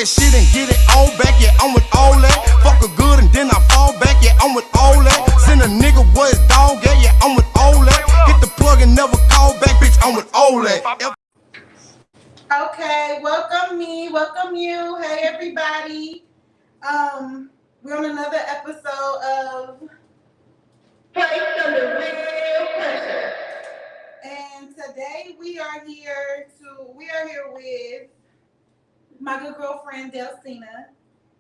that shit and get it all back, yeah, I'm with all that. Fuck her good and then I fall back, yeah, I'm with all that. Send a nigga where his dog at, yeah, I'm with all that. Hit the plug and never call back, bitch, I'm with all that. Okay, welcome me, welcome you. Hey everybody. We're on another episode of Place Under Real Pressure. And today we are here with my good girlfriend Delcina.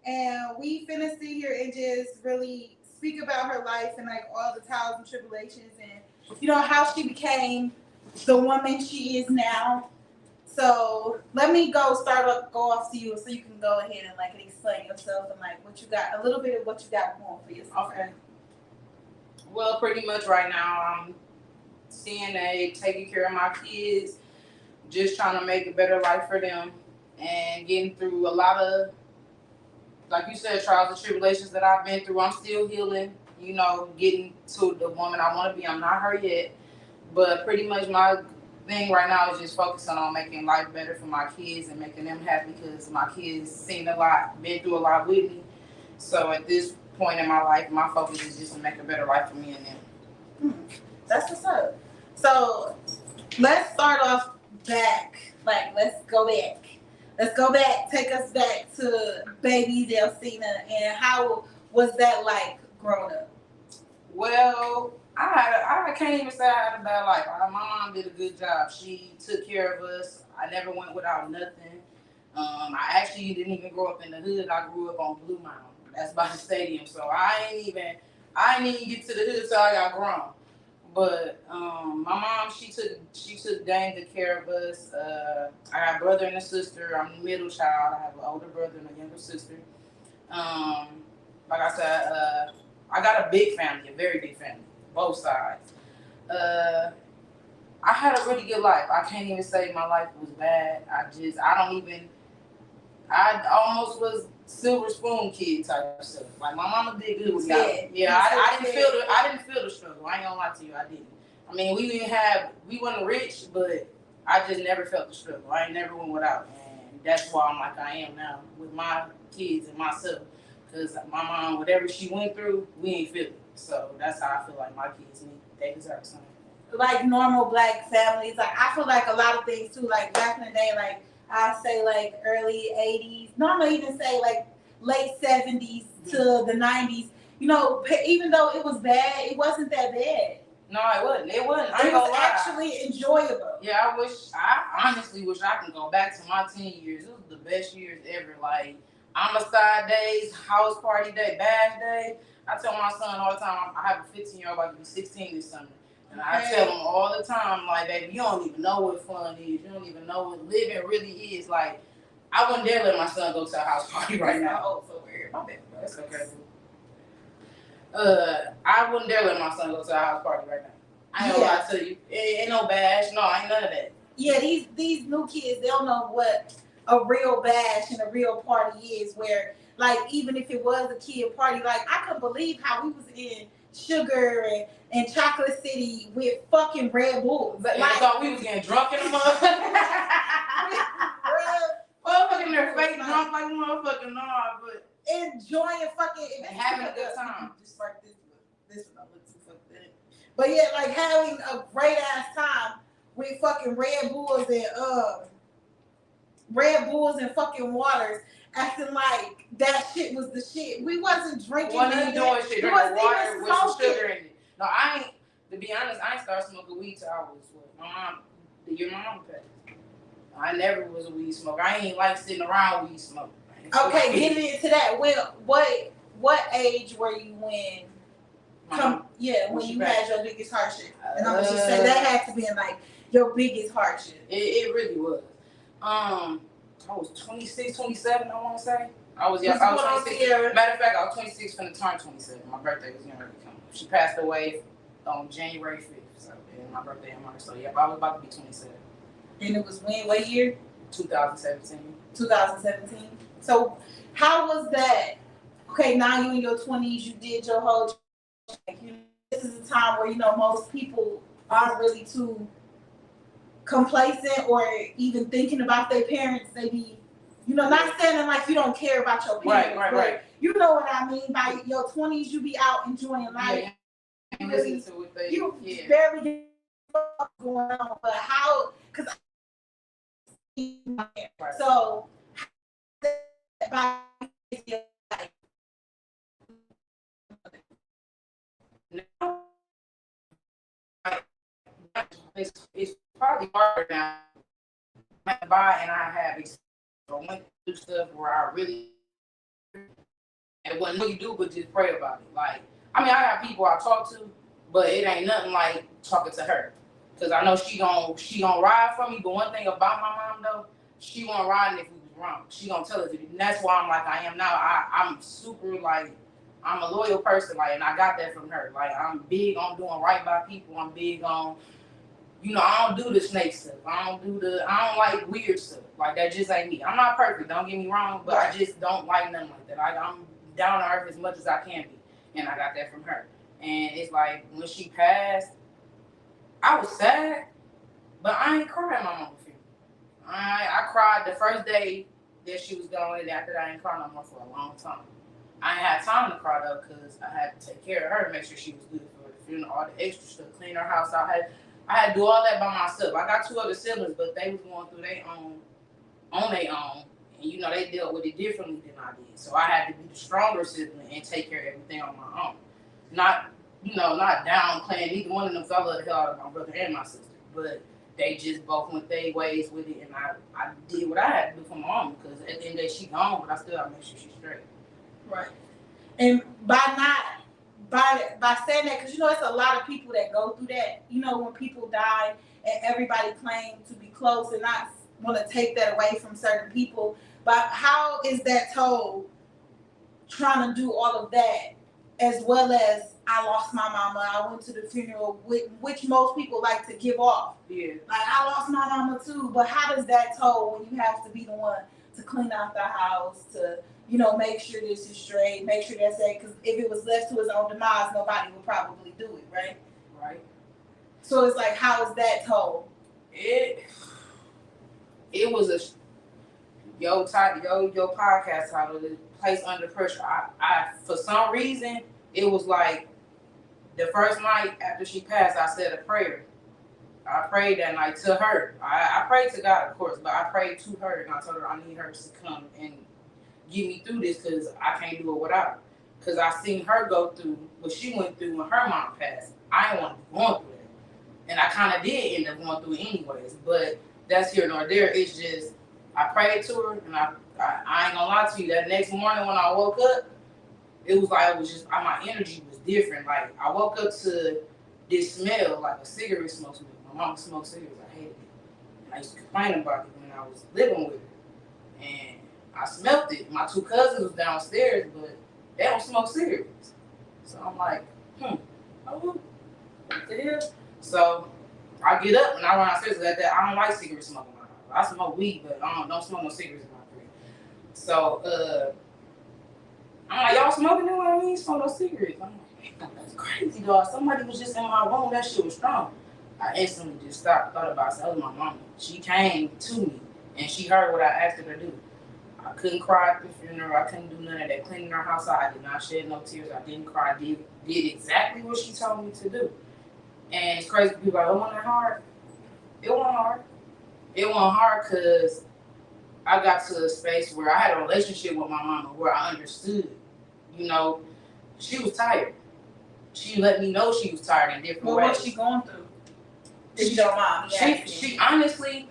And we finna sit here and just really speak about her life and like all the trials and tribulations and how she became the woman she is now. So let me go off to you so you can go ahead and like explain yourself and like what you got, a little bit of what you got going for yourself. Okay. Well, pretty much right now I'm CNA, taking care of my kids, just trying to make a better life for them and getting through a lot of, like you said, trials and tribulations that I've been through. I'm still healing, getting to the woman I want to be. I'm not her yet, but pretty much my thing right now is just focusing on making life better for my kids and making them happy because my kids seen a lot, been through a lot with me. So at this point in my life, my focus is just to make a better life for me and them. That's what's up. So let's start off back. Like, let's go back. Take us back to baby Delcina and how was that like growing up? Well, I can't even say I had a bad life. My mom did a good job. She took care of us. I never went without nothing. I actually didn't even grow up in the hood. I grew up on Blue Mountain. That's by the stadium. So I didn't even get to the hood until I got grown. But my mom, she took dang good care of us. I got a brother and a sister. I'm the middle child. I have an older brother and a younger sister. Like I said, I got a big family, a very big family, both sides. I had a really good life. I can't even say my life was bad. I almost was silver spoon kid type of stuff. Like my mama did good with me. Yeah, I didn't feel the struggle. I ain't gonna lie to you, I didn't. I mean, we wasn't rich, but I just never felt the struggle. I ain't never went without, and that's why I'm like I am now with my kids and myself. Cause my mom, whatever she went through, we ain't feel it. So that's how I feel like my kids they deserve something. Like normal black families, like I feel like a lot of things too. Like back in the day, like I say like early '80s. No, I'm gonna even say like late '70s to the '90s. Even though it was bad, it wasn't that bad. No, it wasn't. It wasn't. It was actually enjoyable. Yeah, I honestly wish I can go back to my teen years. It was the best years ever. Like homicide days, house party day, bash day. I tell my son all the time, I have a 15-year-old about to be 16 this summer. And I tell him all the time, like, baby, you don't even know what fun is. You don't even know what living really is. Like, I wouldn't dare let my son go to a house party right now. Oh, so weird. My bad, bro. That's okay. I wouldn't dare let my son go to a house party right now. I ain't gonna lie to you. Ain't no bash. No, ain't none of that. Yeah, these new kids, they don't know what a real bash and a real party is, where, like, even if it was a kid party, like, I couldn't believe how we was in Sugar and Chocolate City with fucking Red Bulls. But I thought we was getting drunk in the motherfucker. Motherfucking their face drunk like motherfucking but enjoying fucking and having a good time. Just like this one, I look too fucked up. But yeah, like having a great ass time with fucking Red Bulls and fucking waters, acting like that shit was the shit. We wasn't drinking. Wasn't even doing shit. Drinking water with some sugar in it. No, I ain't. To be honest, I ain't started smoking weed till I was my mom. The year my mom passed. I never was a weed smoker. I ain't like sitting around weed smoking. Okay, getting into that. What age were you when you had your biggest hardship? And I'm gonna just say that had to be in like your biggest hardship. It really was. I was 26, 27, I want to say. I was 26. Matter of fact, I was 26 finna turn 27. My birthday was getting ready to come. She passed away on January 5th. So, and my birthday in March. So, yeah, I was about to be 27. And it was when? What year? 2017. 2017. So, how was that? Okay, now you in your 20s, you did your whole. This is a time where, most people aren't really too complacent or even thinking about their parents. They be You know, not saying like you don't care about your parents, right. You know what I mean. By your 20s, you be out enjoying life. Yeah. And listen to what they, you barely get what's going on. But how? Because so by it's probably harder now. By and I have went through stuff where I really and what you do but just pray about it. Like, I mean, I got people I talk to, but it ain't nothing like talking to her, cause I know she gon' ride for me. But one thing about my mom though, she won't ride if we was wrong. She gonna tell us it, and that's why I'm like I am now. I'm super like I'm a loyal person, like, and I got that from her. Like, I'm big on doing right by people. I'm big on, you know, I don't do the snake stuff. I don't like weird stuff. Like, that just ain't me. I'm not perfect, don't get me wrong, but I just don't like nothing like that. I'm down to earth as much as I can be. And I got that from her. And it's like, when she passed, I was sad, but I ain't cried my mama's funeral. I cried the first day that she was gone, and after that I ain't cried no more for a long time. I ain't had time to cry though, because I had to take care of her, make sure she was good for the funeral, all the extra stuff, clean her house out. I had to do all that by myself. I got 2 other siblings, but they was going through their own, on their own. And, you know, they dealt with it differently than I did. So I had to be the stronger sibling and take care of everything on my own. Not, you know, not downplaying either one of them. I love the hell out of my brother and my sister. But they just both went their ways with it. And I did what I had to do for my mom. Because at the end of the day, she gone, but I still have to make sure she's straight. Right. And by saying that, because you know it's a lot of people that go through that. You know, when people die and everybody claims to be close and not want to take that away from certain people. But how is that told? Trying to do all of that, as well as I lost my mama. I went to the funeral, which most people like to give off. Yeah. Like, I lost my mama too. But how does that toll when you have to be the one to clean out the house, to, you know, make sure this is straight, make sure that's it? Because if it was left to his own demise, nobody would probably do it, right? Right. So it's like, how is that told? It was a your podcast title, The Place Under Pressure. I for some reason it was like the first night after she passed, I said a prayer. I prayed that night to her. I prayed to God, of course, but I prayed to her, and I told her I need her to come and get me through this, because I can't do it without her. Because I seen her go through what she went through when her mom passed. I didn't want to be going through that. And I kind of did end up going through it anyways. But that's here nor there. It's just, I prayed to her, and I ain't gonna lie to you, that next morning when I woke up, it was like, it was just, my energy was different. Like, I woke up to this smell, like a cigarette smoke. My mom smoked cigarettes, I hated it. And I used to complain about it when I was living with her. And I smelled it. My 2 cousins was downstairs, but they don't smoke cigarettes. So I'm like, oh, what the hell? So I get up and I run downstairs like that. I don't like cigarette smoking in my house. I smoke weed, but I don't smoke no cigarettes in my crib. So I'm like, y'all smoking it? What I mean, smoke no cigarettes. I'm like, that's crazy, dog. Somebody was just in my room. That shit was strong. I instantly just stopped, thought about it. That was my mama. She came to me and she heard what I asked her to do. I couldn't cry at the funeral. I couldn't do none of that. Cleaning her house out. I did not shed no tears. I didn't cry. I did exactly what she told me to do. And it's crazy. People are like, it wasn't hard. It wasn't hard. It wasn't hard because I got to a space where I had a relationship with my mama where I understood. You know, she was tired. She let me know she was tired in different ways. What was she going through? If you don't mind. She honestly,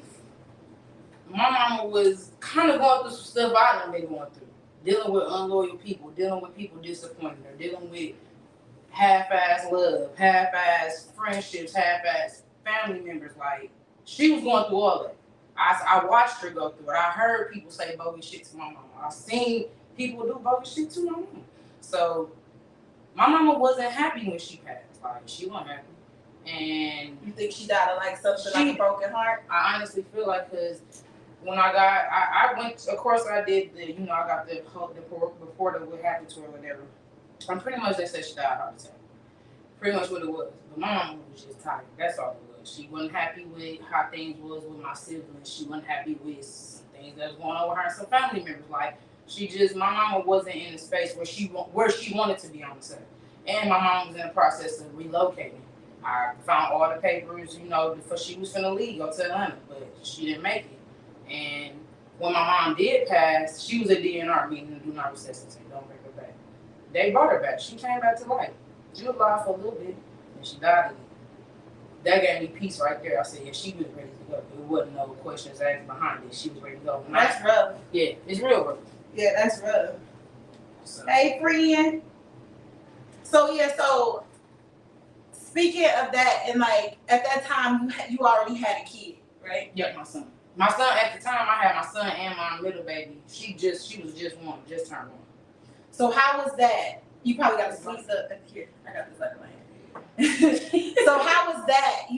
my mama was kind of going through some stuff I done been going through. Dealing with unloyal people, dealing with people disappointing her, dealing with half-ass love, half-ass friendships, half-ass family members. Like, she was going through all that. I watched her go through it. I heard people say bogus shit to my mama. I seen people do bogus shit to my mama. So my mama wasn't happy when she passed. Like, she wasn't happy. And you think she died of like something like a broken heart? I honestly feel like, because when I went, of course I did the, you know, I got the report of what happened to her or whatever. And pretty much they said she died of heart attack. Pretty much what it was. But my mama was just tired. That's all it was. She wasn't happy with how things was with my siblings. She wasn't happy with things things that was going on with her and some family members. Like my mama wasn't in the space where she wanted to be on the set, and my mom was in the process of relocating. I found all the papers, before she was finna leave, go to Atlanta, but she didn't make it. And when my mom did pass, she was a DNR, meaning do not resuscitate, don't bring her back. They brought her back. She came back to life. She was alive for a little bit, and she died again. That gave me peace right there. I said, yeah, she was ready to go. It wasn't no questions asked behind it. She was ready to go. That's rough. Yeah, it's real rough. Yeah, that's rough. So. Hey, friend. So speaking of that, and like at that time, you already had a kid, right? Yeah, my son. My son at the time, I had my son and my middle baby. She was just one, just turned one. So how was that? You probably got to squeeze up here. I got this under my hand. So how was that?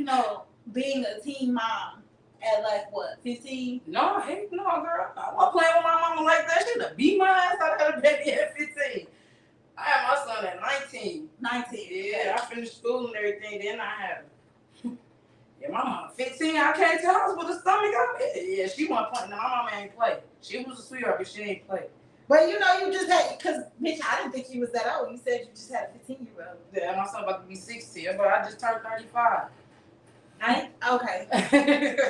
Being a teen mom at like what, 15? No, heck no, girl. I wasn't playing with my mama like that. She'd have beat my ass. I had a baby at 15. I had my son at 19. 19. Yeah, I finished school and everything. Then I had him. Yeah, my mama 15. I came to the house with a stomach up. Yeah, she wasn't playing. No, my mama ain't play. She was a sweetheart, but she ain't play. But you just had, because bitch, I didn't think you was that old. You said you just had a 15-year-old. Yeah, my son about to be 16, but I just turned 35. Okay.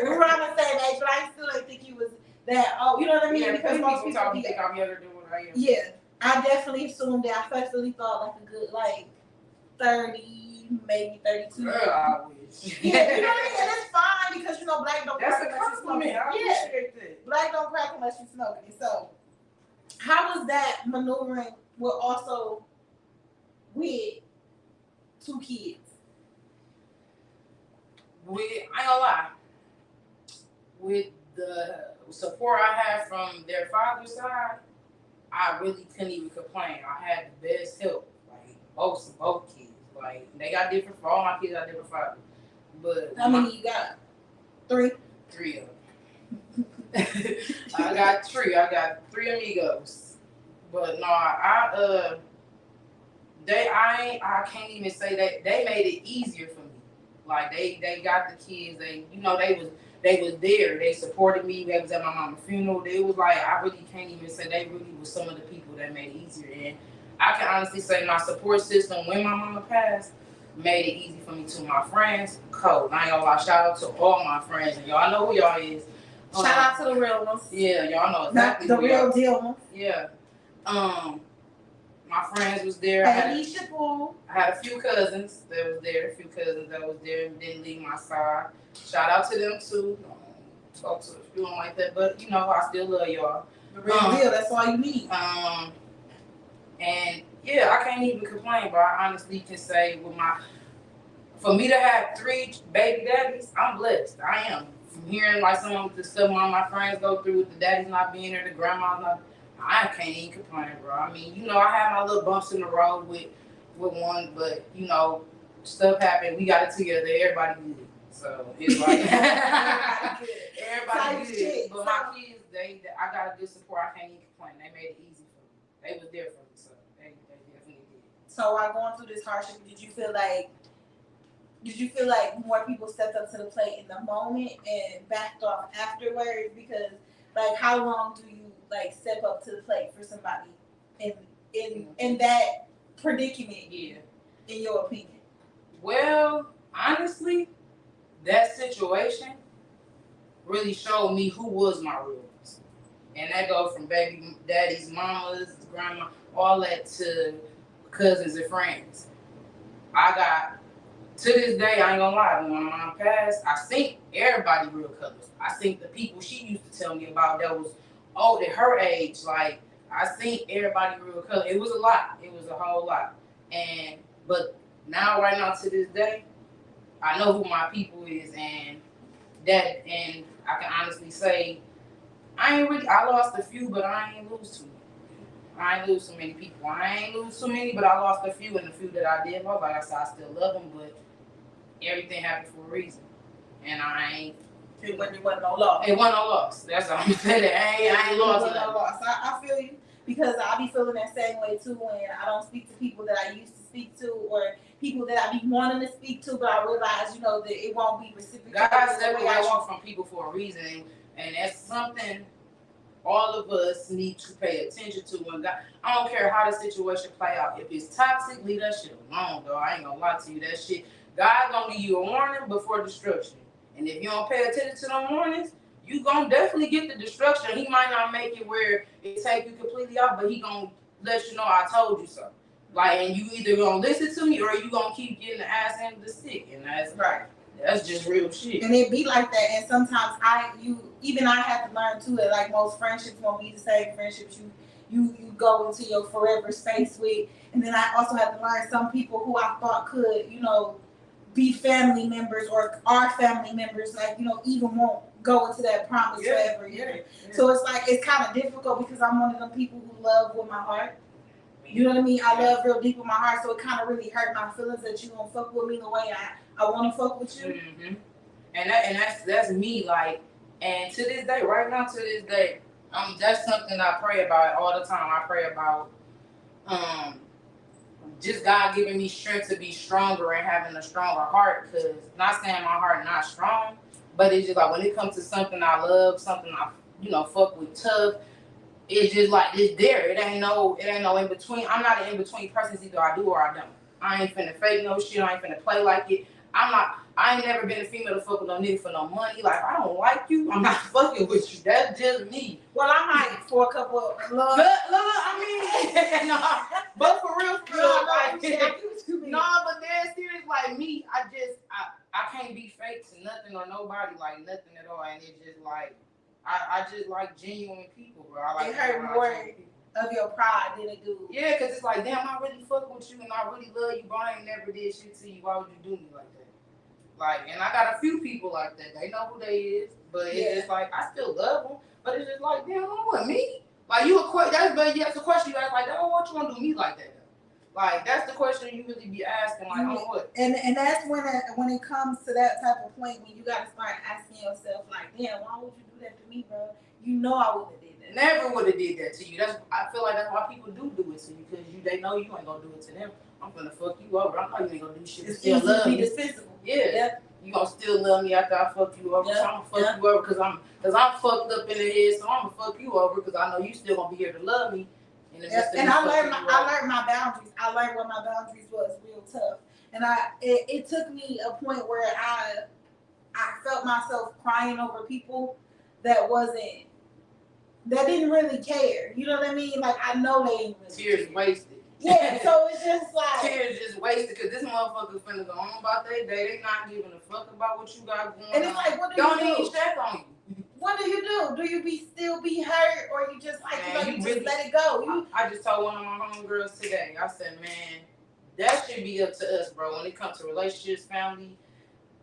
We were on the same age, but I still didn't think you was that old. You know what I mean? Yeah, because most people think I'm younger than what I am. Yeah, I definitely assumed that. I firstly thought like a good 30, maybe 32. Girl, I wish. Yeah, you know what I mean? And it's fine because black don't That's crack a unless you smoke compliment. it. I appreciate that. Black don't crack unless you smoke it. So, how was that maneuvering with two kids? I ain't gonna lie. With the support I had from their father's side, I really couldn't even complain. I had the best help, like both kids. Like they got different. All my kids got different fathers. But how many you got? 3. 3 of them. I got 3. I got 3 amigos. But no, I can't even say that they made it easier for me. Like they got the kids. They was there. They supported me. They was at my mama's funeral. It was like I really can't even say they really was some of the people that made it easier. And I can honestly say my support system when my mama passed made it easy for me too. My friends, cold. I ain't gonna lie. Shout out to all my friends. And y'all know who y'all is. Shout out to the real ones. Yeah, y'all know exactly. Not the real deal ones. Yeah. My friends was there. I had a few cousins that was there. And didn't leave my side. Shout out to them too. Don't talk to a few them like that, but I still love y'all. The real deal. That's all you need. And yeah, I can't even complain, but I honestly can say for me to have 3 baby daddies, I'm blessed. I am. From hearing like some of the stuff one of my friends go through with the daddies not being there, the grandma's not. I can't even complain, bro. I mean, I had my little bumps in the road with one, but stuff happened. We got it together. Everybody good. So it's like everybody good. But my kids, I got a good support. I can't even complain. They made it easy for me. They was there for me, so they definitely did. So while going through this hardship, did you feel like more people stepped up to the plate in the moment and backed off afterwards? Because how long do you step up to the plate for somebody in that predicament? Yeah. In your opinion? Well, honestly, that situation really showed me who was my real person. And that goes from baby daddies, mamas, grandma, all that to cousins and friends. To this day, I ain't gonna lie, when my mom passed, I seen everybody real colors. I seen the people she used to tell me about that was old at her age. Like, I seen everybody real color. It was a lot. It was a whole lot. But right now to this day, I know who my people is, and I can honestly say I lost a few, but I ain't lose too many. I ain't lose too many people. I ain't lose too many, but I lost a few, and the few that I did love, like I said, I still love them, but everything happened for a reason. And it wasn't no loss. It wasn't no loss. That's all I'm saying. I ain't lost nothing. No loss. I feel you, because I be feeling that same way too when I don't speak to people that I used to speak to, or people that I be wanting to speak to, but I realize, that it won't be reciprocated. God separates you from people for a reason, and that's something all of us need to pay attention to when God. I don't care how the situation play out. If it's toxic, leave that shit alone, though. I ain't gonna lie to you. That shit, God gonna give you a warning before destruction. And if you don't pay attention to them warnings, you gonna definitely get the destruction. He might not make it where it take you completely out, but he gonna let you know I told you so. Like, and you either gonna listen to me or you gonna keep getting the ass end of the stick, and that's right. That's just real shit. And it be like that. And sometimes I have to learn too that like most friendships won't be the same friendships you go into your forever space with. And then I also have to learn some people who I thought could, be family members or are family members, like, even won't go into that promise forever. Yeah. So it's like, it's kind of difficult because I'm one of them people who love with my heart. You know what I mean? I love real deep with my heart, so it kind of really hurt my feelings that you don't fuck with me the way I want to fuck with you. Mm-hmm. And that's me, like, and to this day, right now, to this day, that's something I pray about all the time. I pray about just God giving me strength to be stronger and having a stronger heart. Because not saying my heart not strong, but it's just like when it comes to something I love, something I fuck with tough. It's just like it's there. It ain't no in between. I'm not an in between person. Either I do or I don't. I ain't finna fake no shit. I ain't finna play like it. I ain't never been a female to fuck with no nigga for no money. Like, I don't like you, I'm not fucking with you. That's just me. Well, I might for a couple of love. I mean, no, but for real, like, no, but dead serious, like me, I can't be fake to nothing or nobody, like nothing at all. And it's just like, I just like genuine people, bro. I like it hurt more of your pride than it do. Yeah, because it's like, damn, I really fuck with you and I really love you, but I ain't never did shit to you. Why would you do me like that? Like, and I got a few people like that. They know who they is, but it's just like, I still love them, but it's just like, damn, what, me? Like, that's the question you ask, like, oh, what you want to do me like that? Like, that's the question you really be asking, like, oh, what? And that's when it comes to that type of point when you got to start asking yourself, like, damn, why would you do that to me, bro? You know I wouldn't have did that. Never would have did that to you. I feel like that's why people do it to you, because they know you ain't gonna do it to them. I'm gonna fuck you over. I know you ain't gonna do shit. It's still easy love to be me. dispensable. Yeah. You gonna still love me after I fuck you over. So I'm gonna fuck you over because I'm fucked up in the head. So I'm gonna fuck you over because I know you still gonna be here to love me. And I learned my boundaries. I learned what my boundaries was real tough. And it took me a point where I felt myself crying over people that didn't really care. You know what I mean? Like, I know they ain't really tears wasted. Yeah, so it's just like tears just wasted because this motherfucker's finna go on about their day. They not giving a fuck about what you got going on. And it's like, what do don't you do? even check on you. What do you do? Do you still be hurt, or you just like you just let it go? I just told one of my homegirls today. I said, man, that should be up to us, bro. When it comes to relationships, family,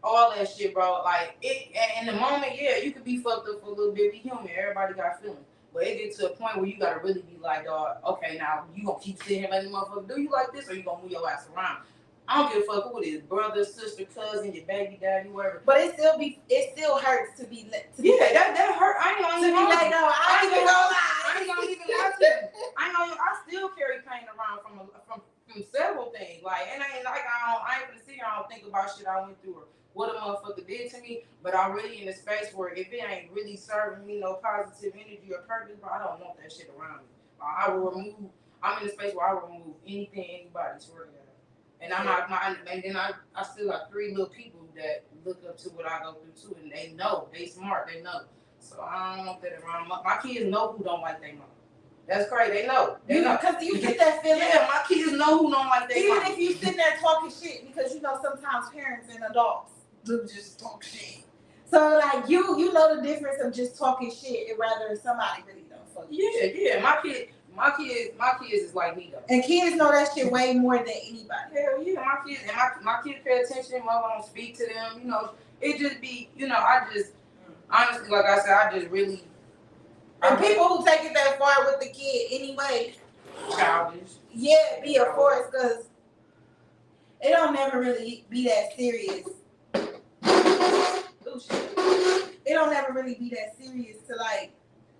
all that shit, bro. Like, it in the moment, yeah, you could be fucked up for a little bit. Be human. Everybody got feelings. But it gets to a point where you gotta really be like, dog, okay, now you gonna keep sitting here letting the motherfucker do you like this, or you gonna move your ass around? I don't give a fuck who it is, brother, sister, cousin, your baby daddy, whoever. But it still hurts to be let. That hurt. I ain't gonna even let go. I ain't gonna even lie to you. I still carry pain around from several things. Like, and I ain't gonna sit here. I don't think about shit I went through or what a motherfucker did to me, but I'm really in a space where if it ain't really serving me no positive energy or purpose, but I don't want that shit around me. I'm in a space where I will remove anything, anybody, swear to God. And and then I still got 3 little people that look up to what I go through too, and they know, they smart, they know. So I don't want that around. My kids know who don't like their mom. That's crazy. They know. Because you get that feeling. Yeah, my kids know who don't like their mom. Even if you sitting there talking shit, because sometimes parents and adults do just talk shit. So like you know the difference of just talking shit and rather somebody really don't fuck. Yeah. My kids is like me though. And kids know that shit way more than anybody. Hell yeah, my kids pay attention. Mother don't speak to them. It just be. I just honestly, like I said, I just really. And people who take it that far with the kid anyway. Childish. Yeah, be a force because it don't never really be that serious. It don't ever really be that serious to like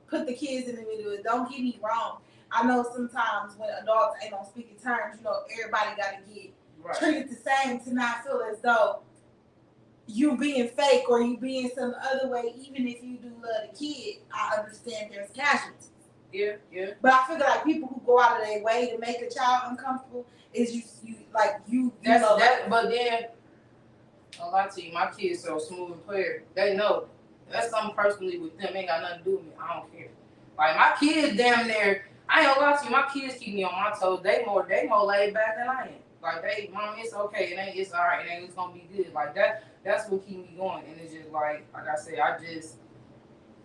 put the kids in the middle. Don't get me wrong. I know sometimes when adults ain't on speaking terms, everybody got to get treated the same to not feel as though you being fake or you being some other way, even if you do love the kid, I understand there's casualties. Yeah, yeah. But I feel like people who go out of their way to make a child uncomfortable is you That's know, that. But then, a lot to you, my kids so smooth and clear. They know that's something personally with them. Ain't got nothing to do with me. I don't care. Like my kids, damn near. I ain't gonna lie to you. My kids keep me on my toes. They more laid back than I am. Like mom, it's okay. It's all right. It's gonna be good. Like that. That's what keep me going. And it's just like I said, I don't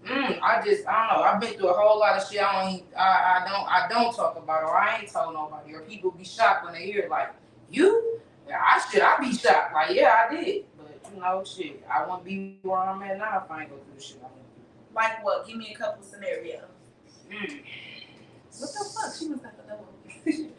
know. I've been through a whole lot of shit. I don't talk about, or I ain't told nobody. Or people be shocked when they hear like you. Yeah, I be shocked. Like yeah, I did. But shit, I wouldn't be where I'm at now if I ain't go through the shit I went through. Like what? Give me a couple scenarios. What the fuck? She must have to know.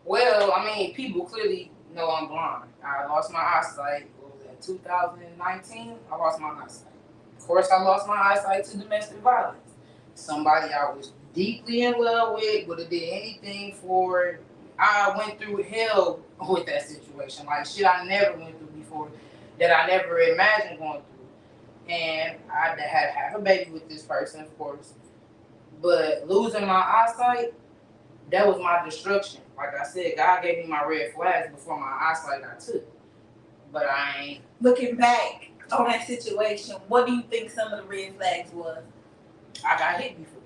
Well, I mean, people clearly know I'm blind. I lost my eyesight. What was that? 2019. I lost my eyesight. Of course, I lost my eyesight to domestic violence. Somebody I was deeply in love with, would have did anything for. I went through hell with that situation. Like shit I never went through before, that I never imagined going through. And I had a baby with this person, of course. But losing my eyesight, that was my destruction. Like I said, God gave me my red flags before my eyesight got took. But I ain't. Looking back on that situation, what do you think some of the red flags was? I got hit before.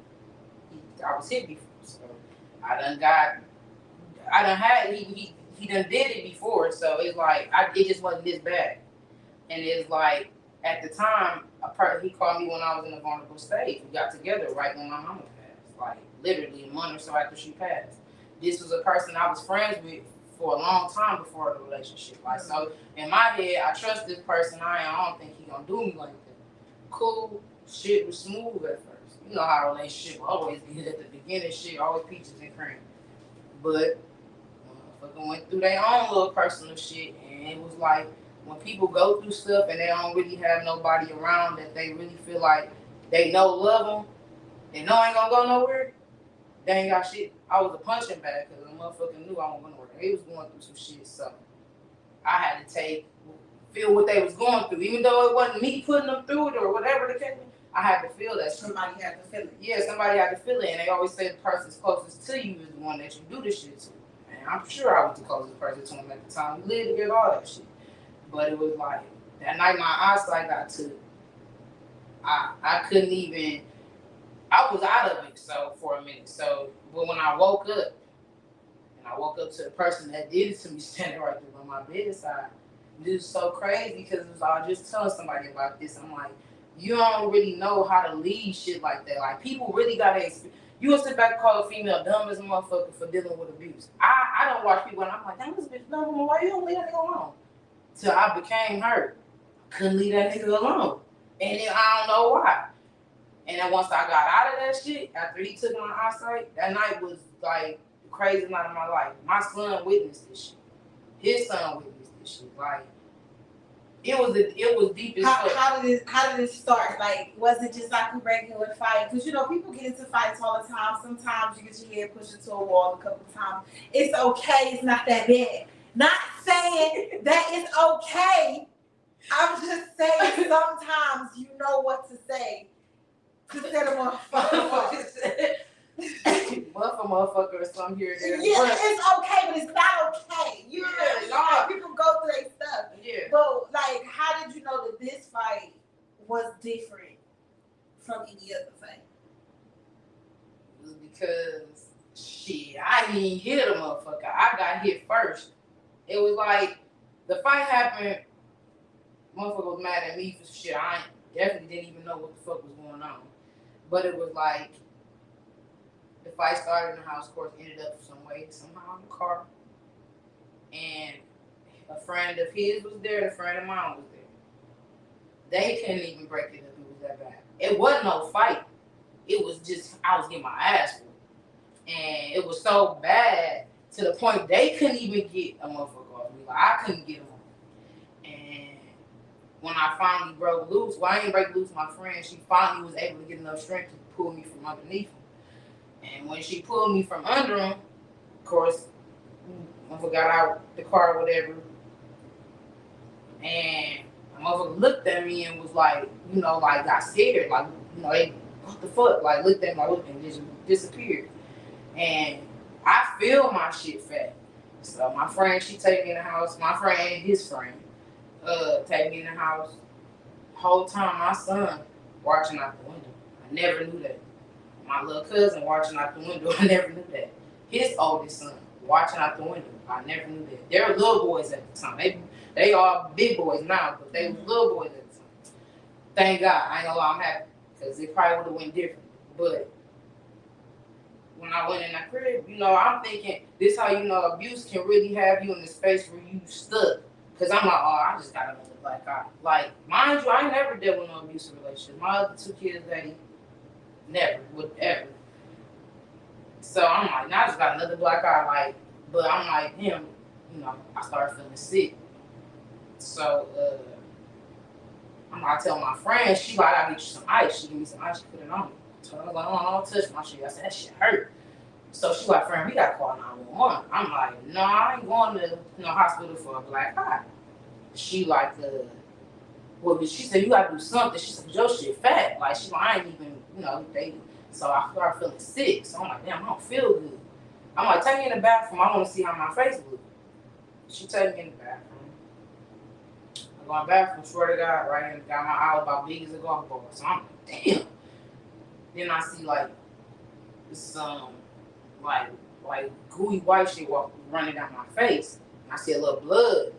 I was hit before. So he done did it before. So it's like, it just wasn't this bad. And it's like, at the time, he called me when I was in a vulnerable state. We got together right when my mama passed. Like, literally a month or so after she passed. This was a person I was friends with for a long time before the relationship. Like, so in my head, I trust this person. I don't think he gonna do me like that. Cool. Shit was smooth at first. You know how a relationship always is at the beginning. Shit always peaches and cream. But motherfucker went through their own little personal shit, and it was like, when people go through stuff and they don't really have nobody around that they really feel like they love them, they know ain't gonna go nowhere, they ain't got shit. I was a punching bag because the motherfucker knew I wasn't gonna work. They was going through some shit, so I had to feel what they was going through. Even though it wasn't me putting them through it or whatever the case, I had to feel that. Somebody had to feel it. Yeah, somebody had to feel it. And they always say the person's closest to you is the one that you do the shit to. And I'm sure I was the closest person to him at the time. We lived together, all that shit. But it was like, that night my eyesight got took. I couldn't even, I was out of it for a minute. So, but when I woke up, and I woke up to the person that did it to me standing right there on my bedside, it was so crazy because it was I was just telling somebody about this. I'm like, you don't really know how to lead shit like that. Like, people really gotta experience. You will sit back and call a female dumb as a motherfucker for dealing with abuse. I don't watch people and I'm like, damn, this bitch dumb. Why you don't leave that nigga alone? Till I became hurt. Couldn't leave that nigga alone. And then I don't know why. And then once I got out of that shit, after he took my eyesight, that night was like the craziest night of my life. My son witnessed this shit. His son witnessed this shit. Like, it was deep as fuck. How did it start? Like, was it just like a regular fight? Because people get into fights all the time. Sometimes you get your head pushed into a wall a couple of times. It's okay. It's not that bad. Not saying that it's okay. I'm just saying sometimes you know what to say to set a motherfucker. Motherfucker or something here and there. Yeah, it's okay, but it's not okay. You know, people go through their stuff. Yeah. But like, how did you know that this fight was different from any other fight? It was because shit, I didn't even hit a motherfucker. I got hit first. It was like the fight happened. Motherfucker was mad at me for shit. I definitely didn't even know what the fuck was going on. But it was like the fight started in the house, of course, ended up somehow in the car. And a friend of his was there, and a friend of mine was there. They couldn't even break it up. It was that bad. It wasn't no fight. It was just, I was getting my ass whooped. And it was so bad to the point they couldn't even get a motherfucker off me. Like, I couldn't get him off. And when I finally broke loose, well, I didn't break loose my friend. She finally was able to get enough strength to pull me from underneath him. And when she pulled me from under him, of course, I got out the car or whatever. And motherfucker looked at me and was like, you know, like got scared, like, you know, they what the fuck, like looked at me like, and just disappeared. And I feel my shit fat. So my friend, she take me in the house. My friend and his friend, take me in the house. Whole time my son watching out the window. I never knew that. My little cousin watching out the window. I never knew that. His oldest son watching out the window. I never knew that. They were little boys at the time. They are big boys now, but they were little boys at the time. Thank God. I ain't gonna lie, I'm happy because it probably would have went different. But when I went in that crib, you know, I'm thinking this how you know abuse can really have you in the space where you stuck. Cause I'm like, oh, I just got another black eye. Like, mind you, I ain't never dealt with no abusive relationship. My other two kids, they never would ever. So I'm like, now I just got another black eye. Like, but I'm like him, you know, I started feeling sick. So I tell my friend, she like, I get you some ice. She give me some ice, she put it on me. So I was like, oh, don't touch my shit. I said, that shit hurt. So she like, friend, we gotta call 911. I'm like, no, I ain't going to no hospital for a black eye. She like, well, she said, you gotta do something. She said, your shit fat. Like, she like, I ain't even, you know, dating. So I started feeling sick. So I'm like, damn, I don't feel good. I'm like, take me in the bathroom. I want to see how my face looks. She take me in the bathroom. I go in the bathroom, swear to God, right? And got my eye about big as a golf ball. So I'm like, damn. Then I see like this like gooey white shit running down my face. And I see a little blood.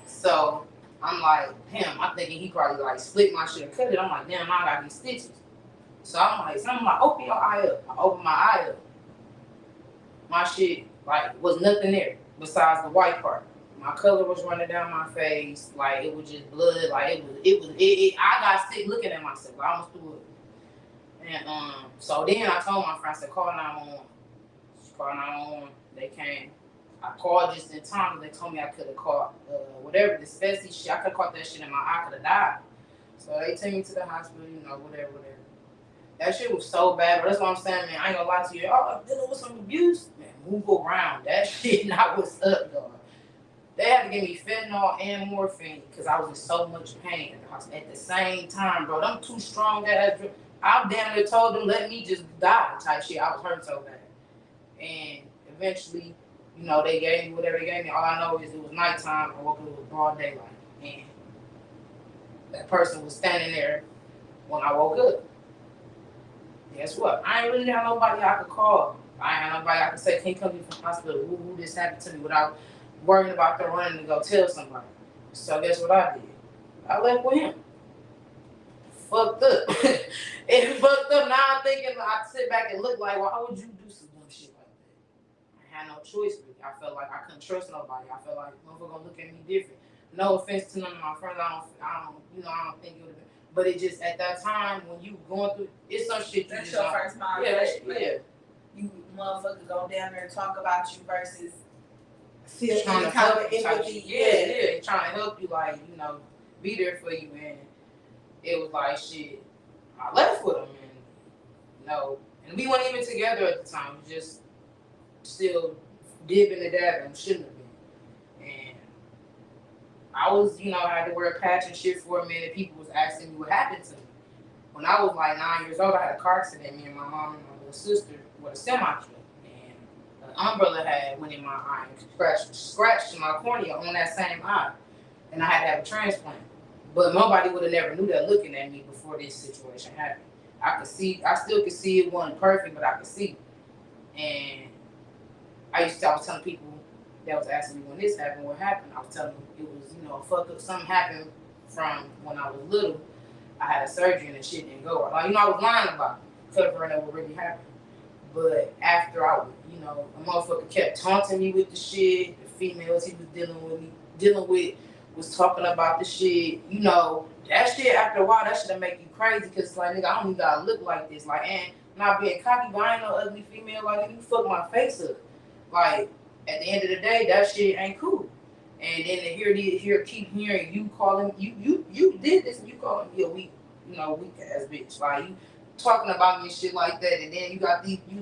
So I'm like, damn, I'm thinking he probably like split my shit and cut it. I'm like, damn, I got these stitches. So I'm like, open your eye up. I open my eye up. My shit like was nothing there besides the white part. My color was running down my face, like it was just blood, like it I got sick looking at myself. I almost threw up. And so then I told my friend, I said, call 911. She called 911. They came. I called just in time because they told me I could have caught whatever, the specie shit. I could have caught that shit in my eye, I could have died. So they took me to the hospital, you know, whatever. That shit was so bad, but that's what I'm saying, man. I ain't gonna lie to you. Oh, I'm dealing with some abuse. Man, move around. That shit not what's up, dog. They had to give me fentanyl and morphine because I was in so much pain at the hospital. At the same time, bro, them too strong ass. I damn near told them, let me just die type shit. I was hurting so bad. And eventually, you know, they gave me whatever they gave me. All I know is it was nighttime. I woke up, it was broad daylight. And that person was standing there when I woke up. Guess what? I ain't really have nobody I could call. I ain't have nobody I could say, can you come here from the hospital? Who this happened to me without worrying about them running to go tell somebody. So guess what I did? I left with him. Fucked up. It fucked up. Now I'm thinking, I sit back and look like, why would you do some dumb shit like that? I had no choice. I felt like I couldn't trust nobody. I felt like motherfucker gonna look at me different. No offense to none of my friends. I don't think it would have been. But it just, at that time, when you going through, it's some shit you that's just your first mind. yeah. You motherfuckers go down there and talk about you versus feel Trying any to kind help of you, empathy. yeah, trying to help you, like, you know, be there for you, and it was like shit. I left with him, and you know, and we weren't even together at the time. We just still dipping and dabbing, shouldn't have been. And I was, you know, I had to wear a patch and shit for a minute. People was asking me what happened to me. When I was like 9 years old, I had a car accident. Me and my mom and my little sister with a semi truck. An umbrella had went in my eye and scratched my cornea on that same eye, and I had to have a transplant. But nobody would have never knew that looking at me before this situation happened. I still could see it wasn't perfect, but I could see. And I was telling people that was asking me when this happened, what happened. I was telling them it was, you know, a fuck up. Something happened from when I was little. I had a surgery and the shit didn't go right. Like, you know, I was lying about it, covering up what really happened. But after you know, a motherfucker kept taunting me with the shit. The females he was dealing with was talking about the shit. You know, that shit after a while, that shit'll make you crazy because it's like, nigga, I don't even gotta look like this. Like, and not being cocky, but I ain't no ugly female. Like, you fuck my face up. Like, at the end of the day, that shit ain't cool. And then to keep hearing you calling, you did this and you calling me a weak ass bitch. Like, you talking about me and shit like that, and then you got these, I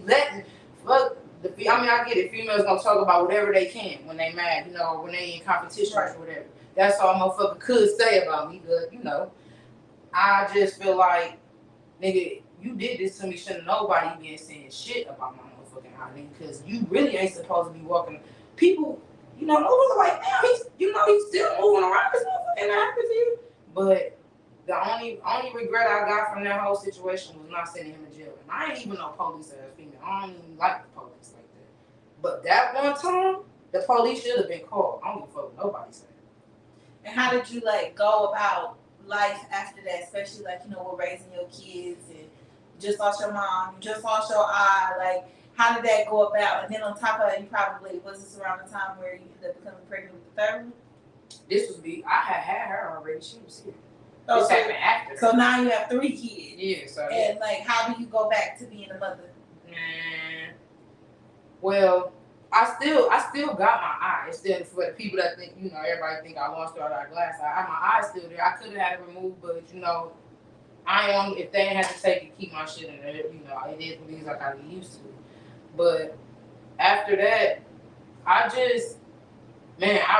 get it, females gonna talk about whatever they can when they mad, you know, when they in competition or whatever. that's all motherfucker could say about me. But you know, I just feel like, nigga, you did this to me. Shouldn't nobody been saying shit about my motherfucking eye, nigga, because you really ain't supposed to be walking. People, you know, was like, damn, he's still moving around this motherfucking eye with you. But the only regret I got from that whole situation was not sending him to jail. And I ain't even no police ass female. I don't even like the police like that. But that one time, the police should have been called. I don't give a fuck what nobody said. And how did you like go about life after that, especially like, you know, with raising your kids and you just lost your mom, you just lost your eye, like how did that go about? And then on top of it, you probably, was this around the time where you ended up becoming pregnant with the third one? This was I had her already. She was here. Oh, this happened after. So now you have 3 kids. Yeah. So and like, how do you go back to being a mother? Well, I still got my eye. It's still, for the people that think, you know, everybody think I lost her out of glass. My eye's still there. I could have had it removed, but you know, if they ain't had to take it, keep my shit in there. You know, it is what it is. I gotta get used to it. But after that, I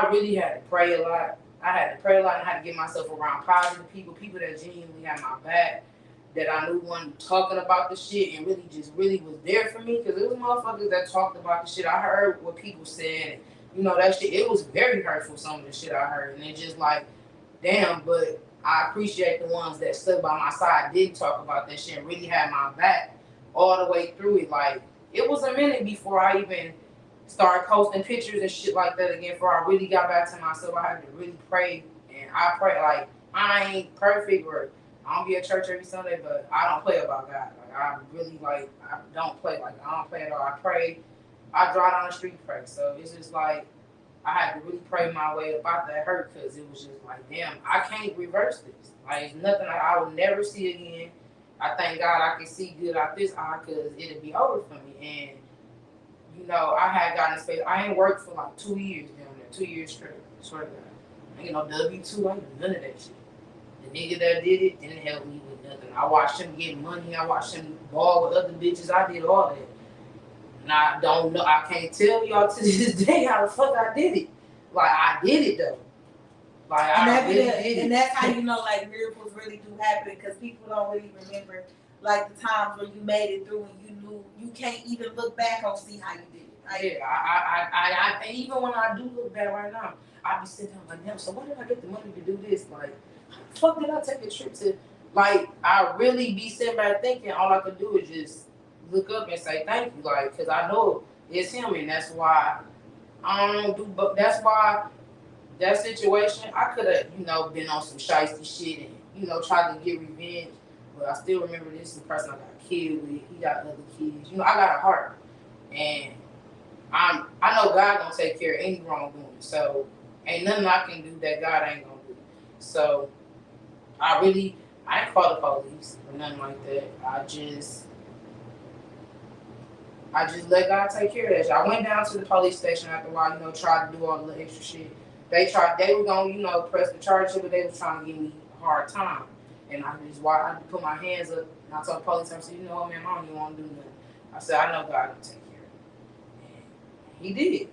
really had to pray a lot. I had to pray a lot and I had to get myself around positive people that genuinely had my back, that I knew wasn't talking about the shit and really was there for me. Because it was motherfuckers that talked about the shit. I heard what people said. And, you know, that shit, it was very hurtful, some of the shit I heard. And it's just like, damn, but I appreciate the ones that stood by my side, didn't talk about that shit, and really had my back all the way through it. Like, it was a minute before I even started posting pictures and shit like that again, before I really got back to myself. I had to really pray. And I pray, like, I ain't perfect, or I don't be at church every Sunday, but I don't play about God. Like, I really, like, I don't play at all. I pray. I drive down the street and pray. So it's just like, I had to really pray my way up out that hurt, because it was just like, damn, I can't reverse this. Like, it's nothing I will never see again. I thank God I can see good out this eye, because it'll be over for me. And, you know, I had gotten this face. I ain't worked for like 2 years down there, 2 years straight. Swear to God. You know, W-2, I ain't none of that shit. The nigga that did it didn't help me with nothing. I watched him get money. I watched him ball with other bitches. I did all that. And I don't know. I can't tell y'all to this day how the fuck I did it. Like, I did it though. Like, I really did it. And that's how you know, like, miracles really do happen, because people don't really remember, like, the times when you made it through and you knew you can't even look back on see how you did it. Like, yeah, I even when I do look back right now, I be sitting there like, damn, so why did I get the money to do this? Like, how the fuck did I take a trip to? Like, I really be sitting back thinking all I could do is just look up and say thank you, like, because I know it's him, and that's why I don't do. But that's why that situation, I could have, you know, been on some shiesty shit and, you know, tried to get revenge. But I still remember this is the person I got killed with. He got other kids. You know, I got a heart, and I know God gonna take care of any wrongdoing. So ain't nothing I can do that God ain't gonna do. So I ain't called the police or nothing like that. I just let God take care of that shit. I went down to the police station after a while, you know, tried to do all the extra shit. They were gonna, you know, press the charge, but they was trying to give me a hard time. And I put my hands up and I told the police, I said, you know what, man, I don't even want to do nothing. I said, I know God can take care of it. And he did.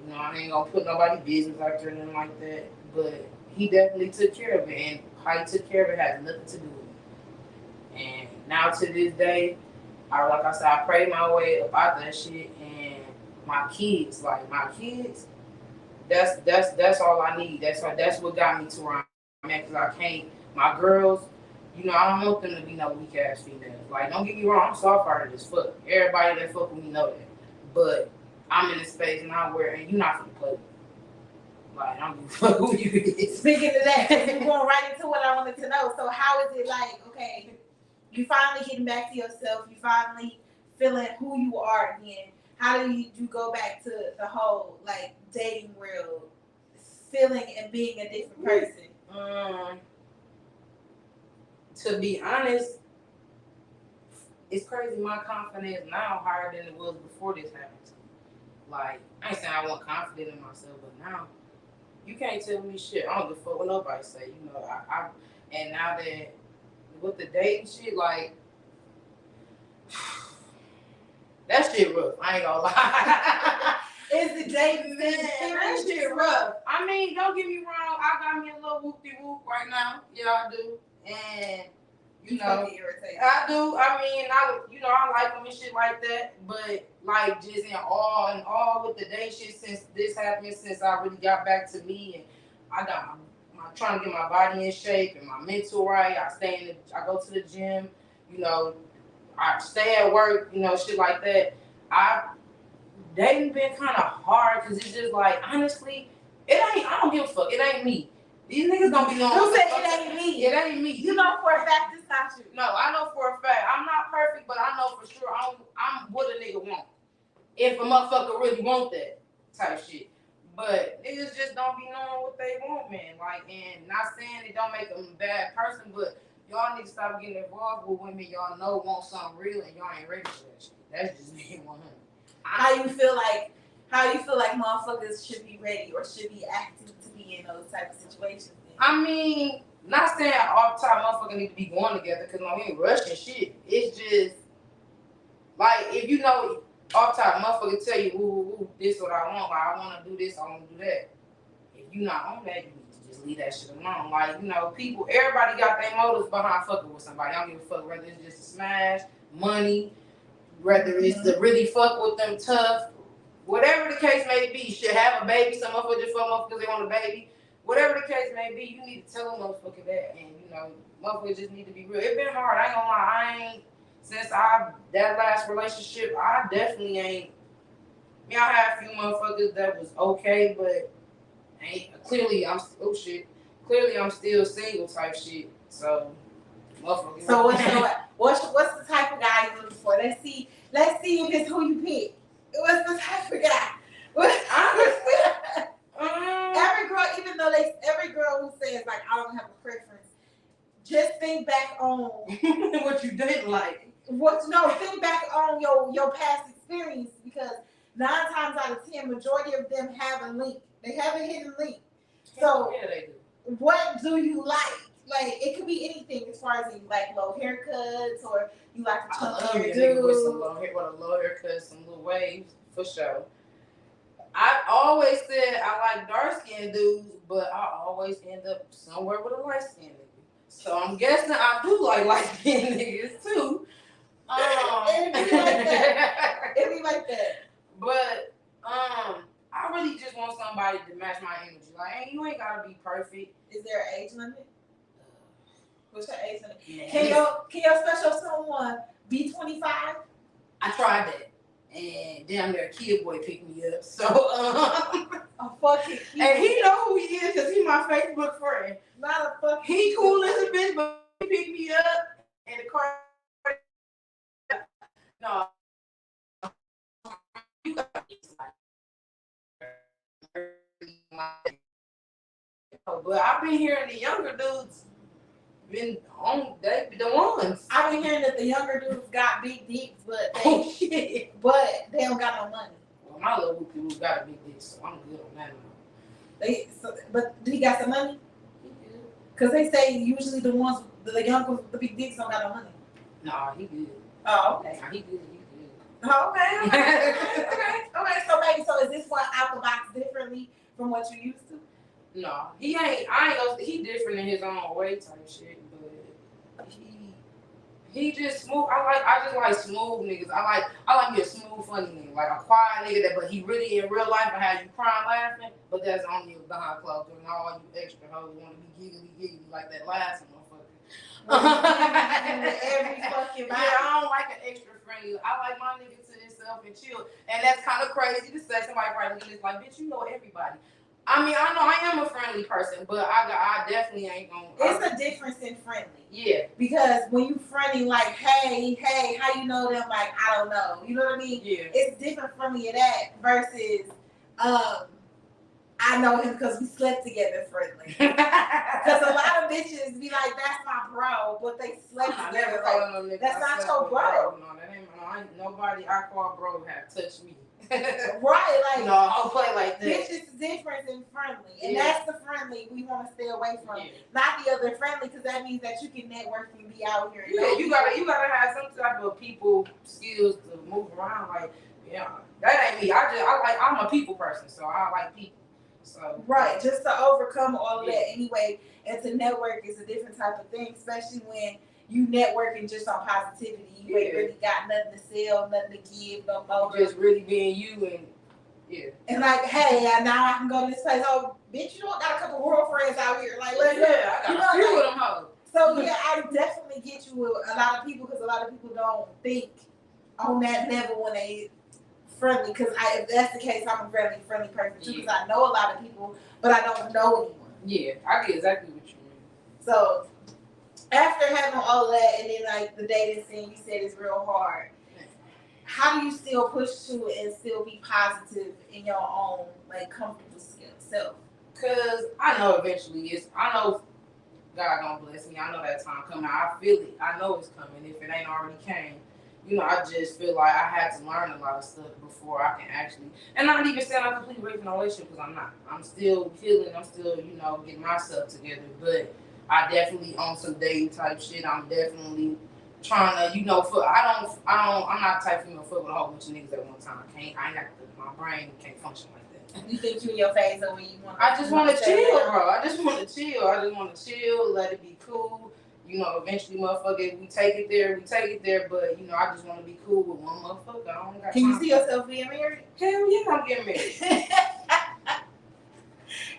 You know, I ain't gonna put nobody's business out there or nothing like that. But he definitely took care of it. And how he took care of it has nothing to do with it. And now to this day, like I said, I prayed my way up out that shit. And my kids, that's all I need. That's what got me to where I'm at, because I can't. My girls, you know, I don't want them to be no weak ass females. Like, don't get me wrong, I'm soft-hearted as fuck. Everybody that fuck with me know that. But I'm in a space now where, and you're not gonna play with me. Like, I'm gonna fuck who you is. Speaking of that, we're going right into what I wanted to know. So how is it like, okay, you finally getting back to yourself, you finally feeling who you are again. How do you go back to the whole, like, dating world, feeling and being a different person? To be honest, it's crazy. My confidence now higher than it was before this happened to me. Like, I ain't saying I wasn't confident in myself, but now you can't tell me shit. I don't give a fuck what nobody say. You know, and now that with the dating shit, like, that shit rough. I ain't gonna lie. Is the dating Man, that shit rough. I I mean, don't get me wrong. I got me a little whoop-de-whoop right now. Yeah, I do. And, you know, I do. I mean, I like them and shit like that. But, like, just in all with the day shit since this happened, since I really got back to me and I got my trying to get my body in shape and my mental right. I go to the gym, you know, I stay at work, you know, shit like that. Dating been kind of hard because it's just like, honestly, I don't give a fuck. It ain't me. These niggas don't be knowing. Who said it ain't me? It ain't me. You know for a fact it's not you. No, I know for a fact. I'm not perfect, but I know for sure I'm what a nigga want. If a motherfucker really want that type shit. But niggas just don't be knowing what they want, man. Like, and not saying it don't make them a bad person, but y'all need to stop getting involved with women y'all know want something real and y'all ain't ready for that shit. That's just me 100. How you feel like motherfuckers should be ready or should be acting to be in those type of situations? Then? I mean, not saying off top motherfucker need to be going together because we ain't rushing shit. It's just like if you know off top motherfucker tell you, ooh, this what I want. Like I want to do this, I want to do that. If you not on that, you need to just leave that shit alone. Like everybody got their motives behind fucking with somebody. I don't give a fuck whether it's just a smash, money, whether it's to really fuck with them tough. Whatever the case may be, should have a baby. Some motherfuckers just fuck because they want a baby. Whatever the case may be, you need to tell them motherfucker that. And, motherfuckers just need to be real. It been hard. I ain't gonna lie. Since that last relationship, I definitely ain't. I had a few motherfuckers that was okay, but clearly I'm still single type shit. So, motherfuckers. So what's the type of guy you looking for? Let's see if it's who you pick. What's the type of guy? Every girl who says like I don't have a preference, just think back on what you didn't like. Think back on your past experience because 9 times out of 10, majority of them have a link. They have a hidden link. So yeah, they do. What do you like? Like it could be anything as far as you like low haircuts or you like to chunk your dude. With a low haircut, some little waves for sure. I always said I like dark skinned dudes, but I always end up somewhere with a light skinned nigga. So I'm guessing I do like light skinned niggas too. It'd be like that. But I really just want somebody to match my energy. Like, you ain't gotta be perfect. Is there an age limit? What's your age limit? Yeah. Can your special someone be 25? I tried that. And damn near a kid boy picked me up. So a fucking kid. And he know who he is because he my Facebook friend. Not a fucking he cool as a bitch, but he picked me up in the car. No. But I've been hearing the younger dudes been on the ones. I've been hearing that the younger dudes got big dicks, but they don't got no money. Well, my little whoopie got a big dick, so I'm good on that. But do he got some money? He good. Cause they say usually the ones the young with the big dicks don't got no money. Nah, he good. Oh, okay. Nah, he good. Oh, okay. So is this one out the box differently from what you used to? No, he ain't. He different in his own way type shit, but he just smooth. I just like smooth niggas. I like me a smooth, funny nigga, like a quiet nigga but he really in real life and have you crying laughing, but that's only behind closed doors. And all you extra hoes want to be giggly like that last motherfucker. Every fucking body. Yeah, I don't like an extra friendly. I like my nigga to himself and chill. And that's kind of crazy to say. Somebody probably looking at this like, bitch, you know everybody. I mean, I know I am a friendly person, but I definitely ain't gonna. It's a difference in friendly. Yeah. Because when you friendly, like, hey, how you know them? Like, I don't know. You know what I mean? Yeah. It's different from me of that versus, I know him because we slept together friendly. Because a lot of bitches be like, that's my bro, but they slept together. Like, that's not your bro. No, that ain't nobody I call bro have touched me. Right, like no, I'll play like that. Bitches different and friendly, and yeah. That's the friendly we want to stay away from. Yeah. Not the other friendly, because that means that you can network and be out here. Yeah, you gotta have some type of people skills to move around. Like, yeah, that ain't me. I'm a people person, so I like people. So right, just to overcome all of that anyway, and to network is a different type of thing, especially when you networking just on positivity. You ain't really got nothing to sell, nothing to give, no more. Just really being you and and like, hey, now I can go to this place. Oh, bitch, you don't got a couple girlfriends out here. Like, let's go. I got a few of them hoes. So yeah, I definitely get you with a lot of people because a lot of people don't think on that level when they friendly. Because if that's the case, I'm a friendly person too. Because I know a lot of people, but I don't know anyone. Yeah, I get exactly what you mean. So after having all of that, and then like the dating scene, you said is real hard. How do you still push to it and still be positive in your own like comfortable self? Cause I know eventually I know God gonna bless me. I know that time coming. I feel it. I know it's coming. If it ain't already came, I just feel like I had to learn a lot of stuff before I can actually. And not even saying I'm completely ready for a relationship because I'm not. I'm still healing. I'm still getting myself together. But I definitely on some dating type shit. I'm definitely trying to I'm not the type of fuck with a whole bunch of niggas at one time. I ain't got my brain can't function like that. You think you in your phase of when you want? I just want to chill, bro. I just want to chill. Let it be cool. Eventually, motherfucker, we take it there. But I just want to be cool with one motherfucker. I don't got. Can you see yourself being married? Hell yeah, I'm getting married.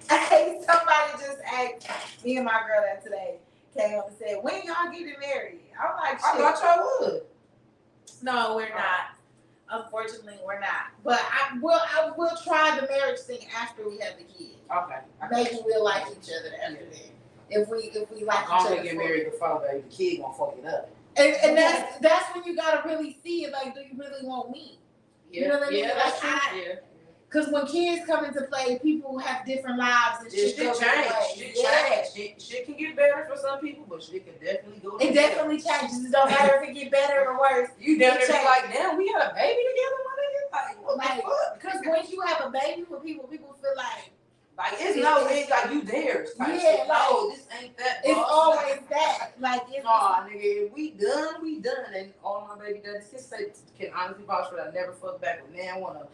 Hey, somebody just asked me and my girl that today. Came up and said, "When y'all getting married?" I'm like, shit. I thought y'all would. No, we're not. Unfortunately, we're not. But I will try the marriage thing after we have the kid. Okay. Maybe we'll like each other after that. If we like each other. I'm gonna get married before, baby. The kid gonna fuck it up. And that's when you gotta really see it. Like, do you really want me? Yeah. You know what I mean? Yeah, that's true. Because when kids come into play, people have different lives and shit change. Shit can get better for some people, but shit can definitely go. It definitely changes. It don't matter if it get better or worse. You definitely be like, damn, we had a baby together, my nigga. Like, what the fuck? Because once you have a baby with people feel like it's like you theirs. Yeah, shit. like, no, this ain't that. It's always that. Like, it's nah, nigga, if we done. And all my baby daddies can honestly vouch for that. I never fuck back with man one of them.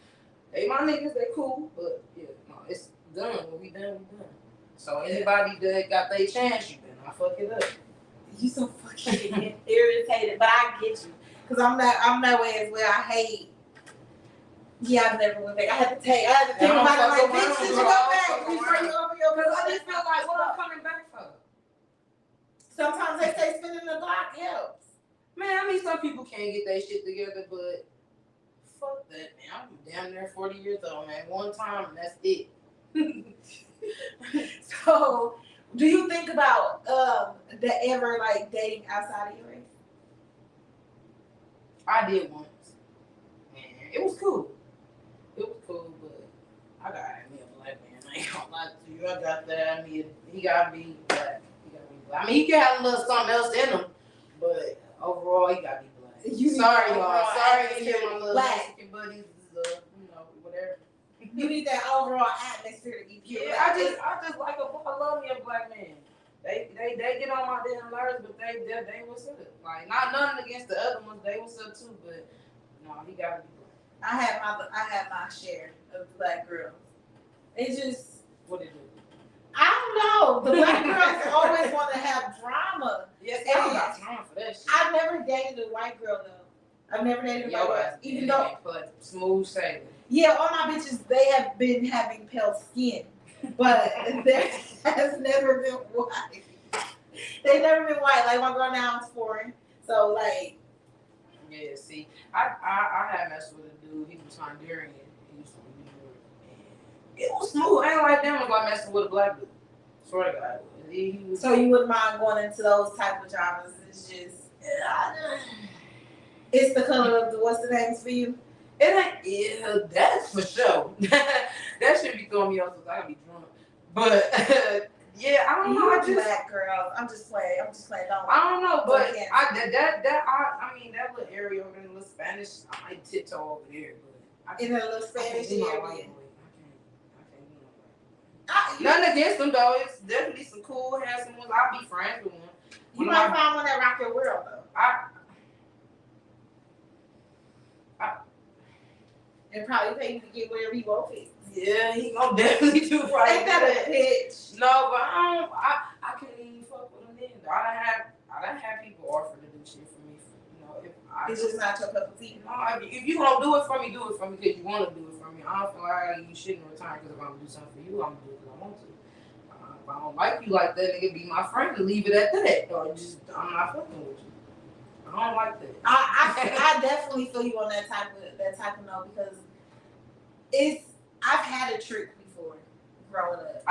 They my niggas, they cool, but yeah, no, it's done. When we done. So anybody that got their chance, you better not fuck it up. You so fucking irritated, but I get you. Cause I'm that way as well. I hate. Yeah, I've never went back. I had to think about it. Like, bitch, did you go back before you open your? Cause I just feel like, what I'm coming back for? Sometimes they say spinning the block helps. Man, I mean, some people can't get their shit together, but. Fuck that, man. I'm damn near 40 years old, man. One time, and that's it. So, do you think about ever like dating outside of your race? I did once. Man, it was cool. But I gotta me a black man. I ain't gonna lie to you. I got that. He gotta be black. I mean, he can have a little something else in him, but overall, he gotta be black. Sorry, y'all. Sorry to hear my little Mexican buddies. Whatever. You need that overall atmosphere to be pure. Yeah, I just like I love me a black man. They get on my damn nerves, but they what's up. Like, not nothing against the other ones. They what's up too, but no, he gotta be black. I had my share of black girls. They just what they do. I don't know. The black girls always want to have drama. Yes, I don't got time for that shit. I've never dated a white girl though. I've never dated a white girl, even though smooth sailing. Yeah, all my bitches, they have been having pale skin, but there has never been white. They've never been white. Like, my girl now is foreign, so like. Yeah, see, I had messed with a dude. He was Honduran. He was from New York, and it was smooth. I ain't like them when I messing with a black dude. Swear to God. He was. So you wouldn't mind going into those type of dramas? It's just. It's the color of the what's the names for you? It ain't. Yeah, that's for sure. That should be throwing me off because I gotta be drunk. But yeah, I don't know. I just black girl. I'm just playing. I don't know, but I mean that little area over in the little Spanish. I might tiptoe over there, but in a little Spanish area. Nothing against them though. It's definitely some cool, handsome ones. I'll be friends with one. You might find one that rock your world though. And probably pay you to get wherever he wanted. Yeah, he gonna definitely do right. Ain't that a bitch? No, but I can't even fuck with him then. I done have people offer to do shit for me. It's just not your cup of tea. No, if you gonna do it for me because you want to do it for me. I don't feel like you shouldn't return because if I'm gonna do something for you, I'm gonna do it because I want to. If I don't like you like that, nigga, be my friend and leave it at that. Or just I'm not fucking with you. I don't like that. I definitely feel you on that type of note because I've had a trick before growing up.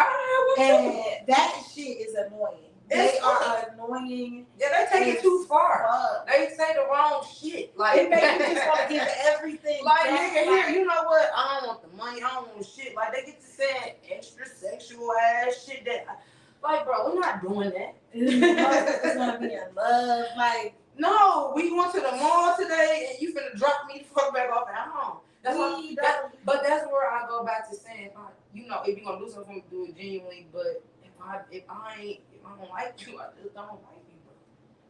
And that shit is annoying. They are annoying. Yeah, they take it too far. They say the wrong shit. Like it makes you just want to give everything. Like nigga, here, you know what? I don't want the money. I don't want shit. Like they get to saying extra sexual ass shit that, like, bro, we're not doing that. It's gonna be in love. Like, no, we went to the mall today, and you finna drop me the fuck back off at home. But that's where I go back to saying, you know, if you're gonna do something, do it genuinely. But if I don't like you, I just don't like you, bro.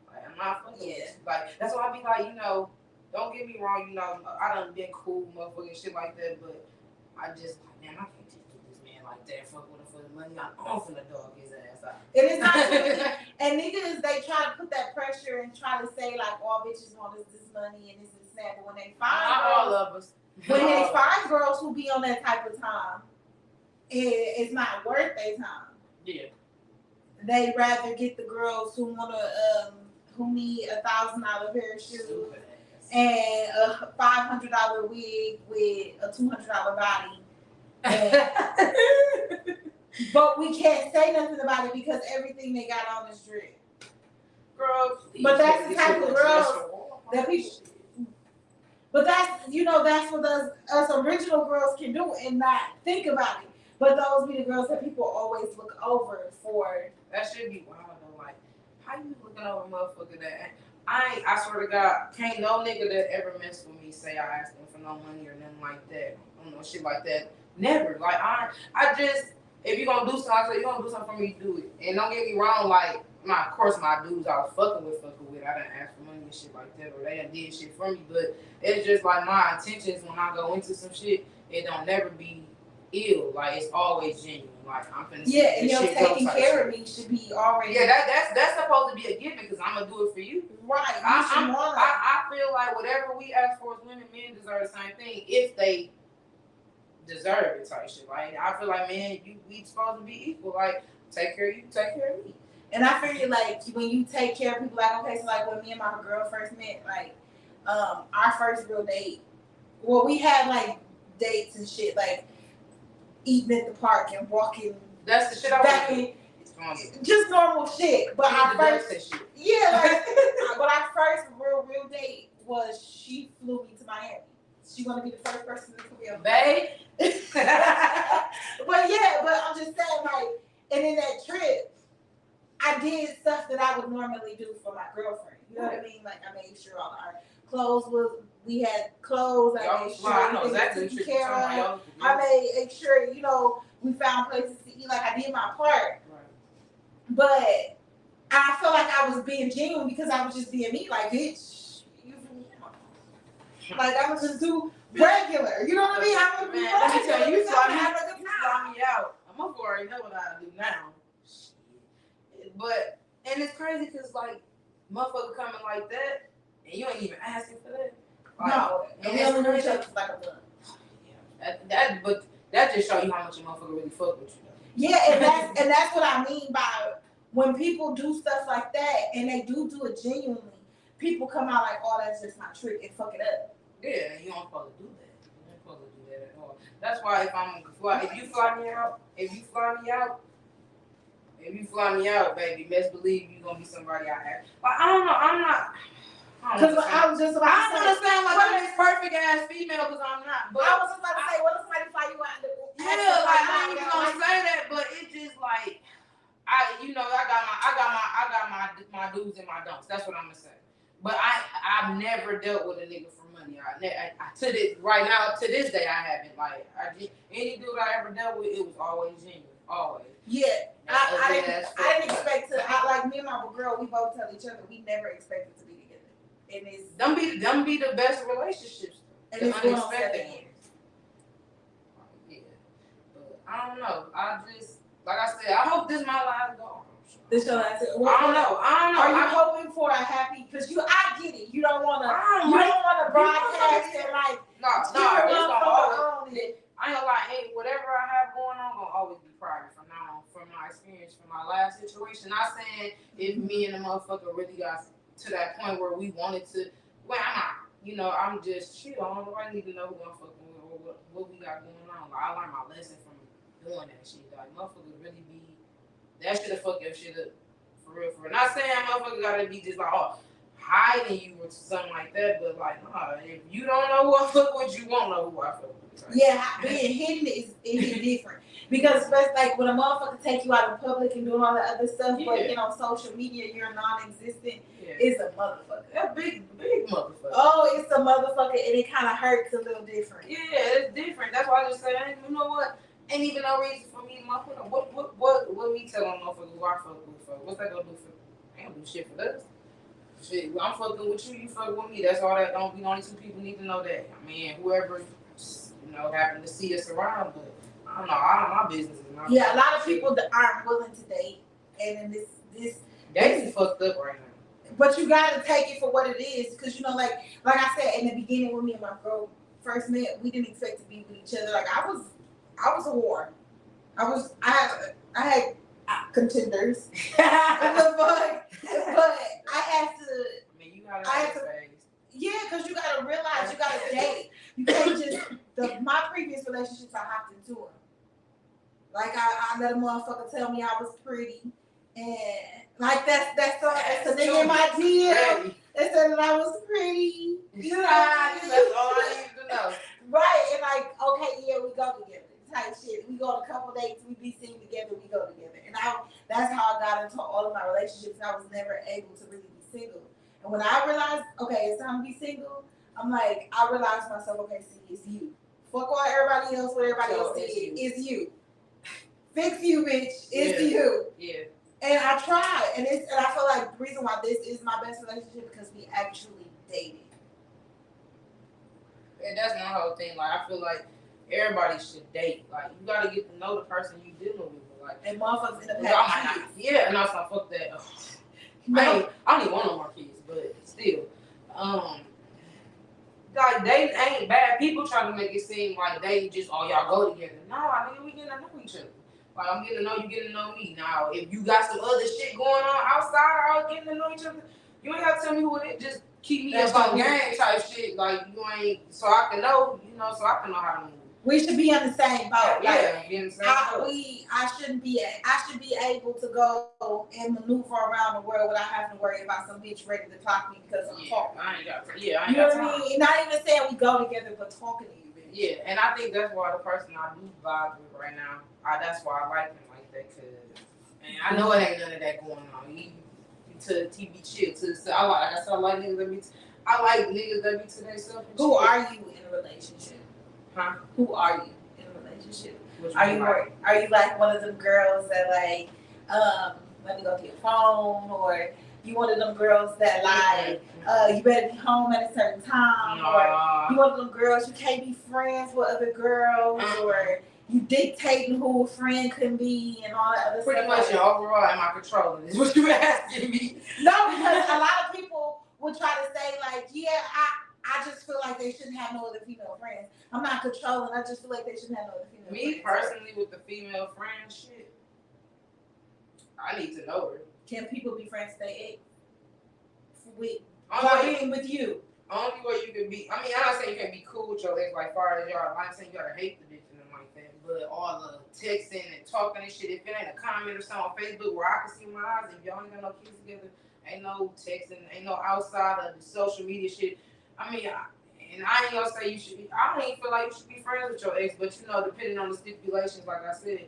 Like I'm not fucking with you. Like that's why I be like, you know, don't get me wrong, you know, I done been cool, motherfucking shit like that, but I just like, man, I can't just do this man like that, fuck with him for the money. I'm finna dog his ass out. It is not. And niggas, they try to put that pressure and try to say like all bitches want this money and this and that, but when they find all of us. When they find girls who be on that type of time, it's not worth their time. Yeah. They rather get the girls who who need $1,000 pair of shoes and a $500 wig with a $200 body. But we can't say nothing about it because everything they got on is drip. Girl, but that's the type of girls that people. But that's, you know, that's what us original girls can do and not think about it. But those be the girls that people always look over for. That should be wild though. Like, how you looking over a motherfucker that I swear to God, can't no nigga that ever mess with me say I asked them for no money or nothing like that. I don't know, shit like that. Never. Like I just, if you gonna do something, I say you gonna do something for me, do it. And don't get me wrong, like of course my dudes I was fucking with. I didn't ask for money and shit like that, or they done did shit for me. But it's just like my intentions when I go into some shit, it don't never be ill. Like it's always genuine. Like I'm finna see and your taking care of me should be already. Yeah, that's supposed to be a given because I'm gonna do it for you. Right. I feel like whatever we ask for as women, men deserve the same thing if they deserve it type shit. Like I feel like man, we supposed to be equal. Like take care of you, take care of me. And I figured, like, when you take care of people, like, okay, so, like, when me and my girl first met, like, our first real date, well, we had, like, dates and shit, like, eating at the park and walking. That's the shit I back want. Just normal shit. But our first, shit. Yeah, like, but our first real date was she flew me to Miami. She wanted to be the first person to fly me. Babe. But, yeah, but I'm just saying, like, and in that trip, I did stuff that I would normally do for my girlfriend. You know what I mean? Like I made sure all our clothes we had clothes. I made sure I know exactly taken care of. I made sure, you know, we found places to eat. Like I did my part. Right. But I felt like I was being genuine because I was just being me. Like, bitch, like I would just do regular. You know what I mean? I would be let me tell you, you fly me out. I'm gonna already know what I do now. But, and it's crazy because, like, motherfucker coming like that, and you ain't even asking for that. Like, no, and we only know each other like a blunt. Yeah, but that just show you how much a motherfucker really fuck with you. Though. Yeah, and that's what I mean by when people do stuff like that, and they do it genuinely, people come out like, oh, that's just my trick, and fuck it up. Yeah, you don't supposed to do that. You don't supposed to do that at all. That's why if you fly me out, baby, best believe you're gonna be somebody I have. But I don't know, I'm not. Because I was just about to say, I don't sound like I'm this perfect ass female because I'm not. But I was just about to say, what if somebody fly you out? Yeah, like I ain't even gonna say that, but it's just like I got my do's and my don'ts. That's what I'm gonna say. But I've never dealt with a nigga for money. To this day, I haven't. Like any dude I ever dealt with, it was always genuine, always. Yeah, I didn't expect to. Like me and my girl, we both tell each other we never expected to be together, and it's them be the best relationships. And it's unexpected. don't know. I just, like I said, I hope this my last go. This your last. I don't know. Are you hoping for a happy? Because I get it. You don't want to broadcast it like. No, it's gonna always. I ain't gonna lie. Hey, whatever I have going on, gonna always be private from now on. From my experience, from my last situation. Not saying if me and the motherfucker really got to that point where we wanted to. Well, I'm not. You know, I'm just shit. I don't know. I need to know who I'm fucking with or what we got going on. Like, I learned my lesson from doing that shit. Like, motherfuckers really be. That should have fucked your shit up. For real. Not saying motherfucker gotta be just like, oh, hiding you or something like that, but like, nah, if you don't know who I fuck with, you won't know who I fuck with. Right? Yeah, being hidden is different. Because especially like when a motherfucker take you out in public and doing all that other stuff, but you know, social media, you're non-existent, it's a motherfucker. A big motherfucker. Oh, it's a motherfucker, and it kind of hurts a little different. Yeah, it's different. That's why I just say, you know what? Ain't even no reason for me, motherfucker. What me telling motherfuckers who I fuck with for? What's that gonna do for? Ain't gonna do shit for us. Shit, I'm fucking with you fuck with me. That's all that don't be only two people need to know that. I mean, whoever, you know, happen to see us around, but I don't know, my business is not. Yeah, a lot of people that aren't willing to date, and then this dating fucked up right now. But you gotta take it for what it is, because you know, like I said in the beginning when me and my girl first met, we didn't expect to be with each other. Like I was a whore. I had contenders. But I had to. I mean, you had to. Yeah, because you gotta realize you gotta date. You can't just. My previous relationships, I hopped into them. Like I let a motherfucker tell me I was pretty, and like that's a thing in my DM. They said that I was pretty. You know, that's all I need to know. Right, and like, okay, yeah, we go together. Type shit. We go on a couple dates, we be seen together, we go together. And that's how I got into all of my relationships. I was never able to really be single. And when I realized, okay, it's time to be single, I'm like, I realized myself, okay, see, it's you. Fuck all everybody else, what everybody else did. It's you. Fix you, bitch. It's you. Yeah. And I tried. And I feel like the reason why this is my best relationship because we actually dated. And that's my whole thing. Like, I feel like everybody should date. Like, you gotta get to know the person you dealing with. Like, and motherfuckers in the past. Yeah, and also fuck that. I don't even want no more kids, but still, like dating ain't bad. People trying to make it seem like they just y'all go together. Nah, nigga, we getting to know each other. Like I'm getting to know you, getting to know me. Now, if you got some other shit going on outside, or getting to know each other, you ain't gotta tell me who it is. Just keep me up on game type shit. Like you ain't, so I can know, so I can know how to move. We should be on the same boat. Yeah, be in the same boat. I should be able to go and maneuver around the world without having to worry about some bitch ready to clock me because I'm talking. I ain't got time. You know what I mean? Not even saying we go together, but talking to you, bitch. Yeah, and I think that's why the person I do vibe with right now, that's why I like him like that, cause I know it ain't none of that going on. He chill. I like niggas that be. I like niggas that be to themselves. Who are you in a relationship? Huh? Who are you in a relationship? Are you like one of them girls that like, let me go to your phone, or you one of them girls that like, you better be home at a certain time, or you one of them girls you can't be friends with other girls, or you dictating who a friend can be and all that other stuff. Pretty much, overall, am I controlling? Is what you asking me? No, because a lot of people would try to say like, yeah, I just feel like they shouldn't have no other female friends. I'm not controlling. I just feel like they shouldn't have no other female friends. Me personally, with the female friend shit, I need to know her. Can people be friends today? With you? Only way you can be. I mean, I'm not saying you can be cool with your ex, like far as y'all. I'm not saying you gotta hate the bitch and them like that. But all the texting and talking and shit, if it ain't a comment or something on Facebook where I can see my eyes, if y'all ain't got no kids together, ain't no texting, ain't no outside of the social media shit. I mean, and I ain't gonna say you should be. I don't even feel like you should be friends with your ex, but depending on the stipulations, like I said,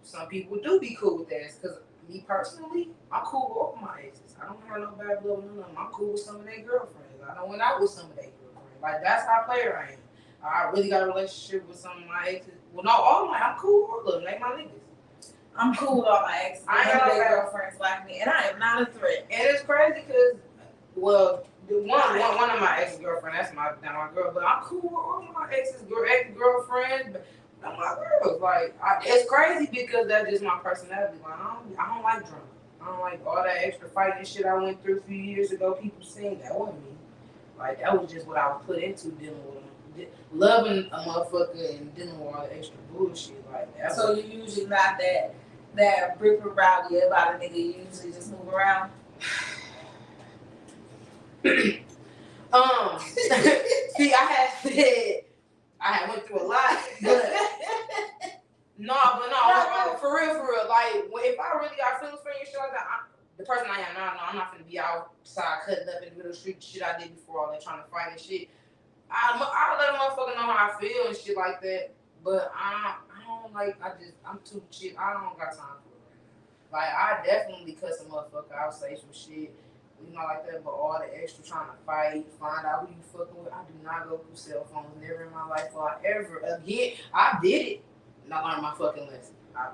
some people do be cool with that. Because me personally, I'm cool with all my exes. I don't have no bad blood with none of them. I'm cool with some of their girlfriends. I done went out with some of their girlfriends. Like that's how player I am. I really got a relationship with some of my exes. Well, not all my. I'm cool with all of them. They my niggas. I'm cool with all my exes. I ain't got no girlfriends like me, and I am not a threat. And it's crazy because, one of my ex-girlfriends, that's my girl, but I'm cool with all my ex-girlfriends, but they're my girls. Like, it's crazy because that's just my personality. Like, I don't like drama. I don't like all that extra fighting shit I went through a few years ago. People saying that wasn't me. Like, that was just what I was put into dealing with them. Loving a motherfucker and dealing with all the extra bullshit. Like, that. So you usually not that rip and rowdy about a nigga. You usually just move around. See, I had went through a lot, but no, for real. Like, if I really got feelings for you and shit like that, the person I am now, no, I'm not gonna be outside cutting up in the middle of the street, shit I did before all that, trying to fight and shit. I'll let a motherfucker know how I feel and shit like that, but I don't like, I'm too shit, I don't got time for it. Like, I definitely cuss a motherfucker, I'll say some shit, you know, like that, but all the extra trying to fight, find out who you fucking with, I do not go through cell phones, never in my life will I ever again. I did it, and I learned my fucking lesson. I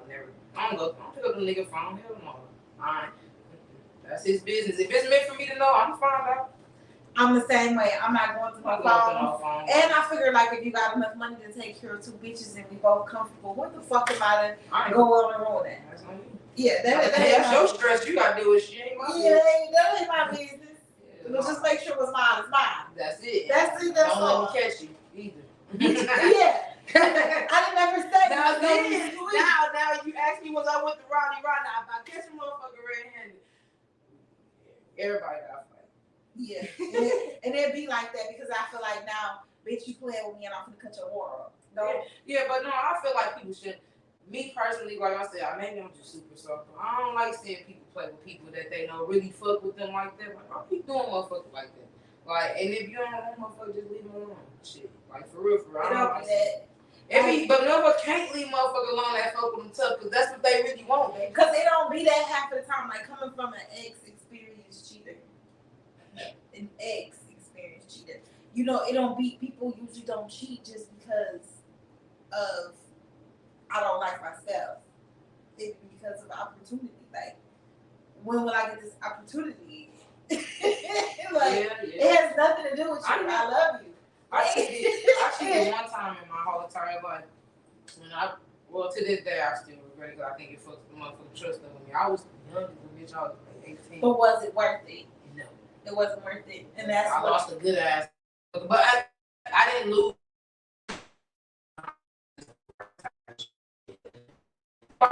don't pick up the nigga phone, hell no. That's his business. If it's meant for me to know, I'm gonna find out. I'm the same way. I'm not going through my phone. And I figure, like, if you got enough money to take care of two bitches and we both comfortable, what the fuck am I to go on and ruin that? That's on you. Yeah, that's your stress. You gotta deal with shit. That ain't my business. But just make sure what's mine is mine. That's it. That's all. Don't let me catch you either. Yeah. I didn't ever say now you ask me was I with the Rodney right now. If I catch a motherfucker red-handed, everybody got fight. Yeah. and it'd be like that because I feel like now, bitch, you playing with me and I'm gonna cut your war off. No. Yeah, but no, I feel like people should. Me personally, like I said, maybe I'm just super soft. I don't like seeing people play with people that they know really fuck with them like that. Like, I keep doing motherfuckers like that. Like, and if you don't want motherfucker, just leave them alone. Shit. Like, for real. I don't like that. But no, can't leave motherfuckers alone that fuck with them tough, because that's what they really want, baby. Because it don't be that half of the time. Like, coming from an ex-experienced cheater. An ex-experienced cheater. You know, it don't be, people usually don't cheat just because of, I don't like myself. It's because of opportunity. Like, when will I get this opportunity? It has nothing to do with you. I love you. I cheated one time in my whole entire life. To this day, I still regret it because I think it fucks the motherfucking trust with me. I was young, bitch. I was like 18. But was it worth it? No. It wasn't worth it. And that's I lost a good ass. But I didn't lose. I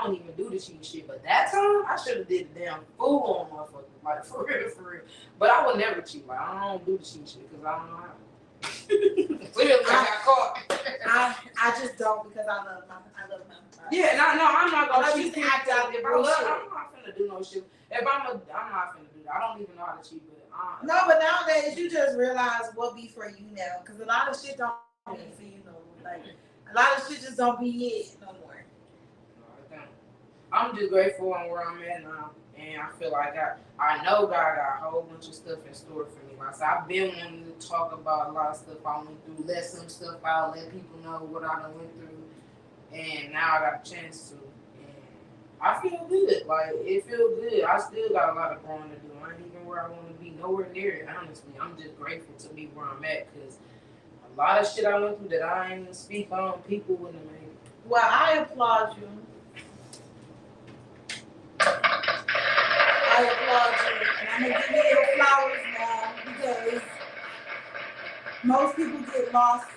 don't even do the cheating shit, but that time I should have did the damn fool on motherfucker, like for real. But I would never cheat. Like, I don't do the cheating shit because I don't know how. Clearly, I got caught. I just don't because I love my. Yeah, no, I'm not gonna cheat. I'm not finna do no shit. I'm not finna do that. I don't even know how to cheat, but no, but nowadays you just realize what be for you now, because a lot of shit don't be for you no more. Like, a lot of shit just don't be it no more. No, I'm just grateful on where I'm at now, and I feel like I know God got a whole bunch of stuff in store for me. Like, so I've been wanting to talk about a lot of stuff I went through, let some stuff out, let people know what I done went through, and now I got a chance to. I feel good. Like, it feels good. I still got a lot of growing to do. I ain't even where I want to be. Nowhere near it, honestly. I'm just grateful to be where I'm at, because a lot of shit I went through that I ain't even speak on, people wouldn't have made it. Well, I applaud you. And I'm going to give you your flowers now, because most people get lost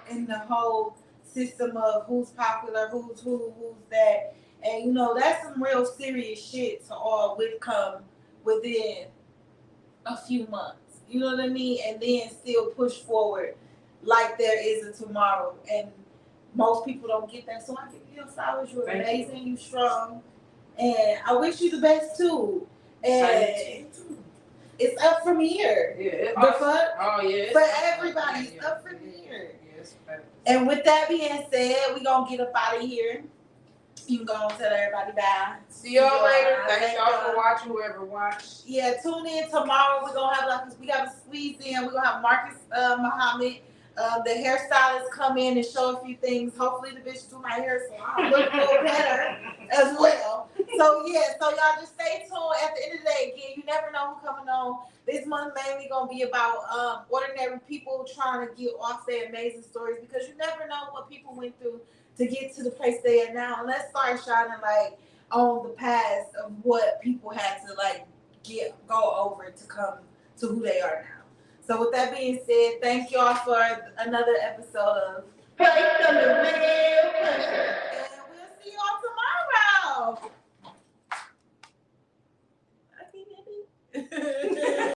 in the whole system of who's popular, who's who, who's that. And, you know, that's some real serious shit to all come within a few months. You know what I mean? And then still push forward like there is a tomorrow. And most people don't get that. So I give you your flowers. You're amazing. You're strong. And I wish you the best, too. And it's up from here. Yeah. The fuck? Oh, yeah. For everybody, it's up from here. Yeah, and with that being said, we're going to get up out of here. You can go and tell everybody bye. See y'all later. Thank y'all for watching, whoever watched. Yeah, tune in tomorrow. We're going to have, we got to squeeze in. We're going to have Marcus Muhammad. The hairstylists come in and show a few things. Hopefully the bitch do my hair so I'll look a little better as well. So yeah, so y'all just stay tuned. At the end of the day, again, you never know who's coming on. This month mainly gonna be about ordinary people trying to get off their amazing stories, because you never know what people went through to get to the place they are now. And let's start shining light on the past of what people had to like go over to come to who they are now. So with that being said, thank y'all for another episode of Place Under Real Pressure.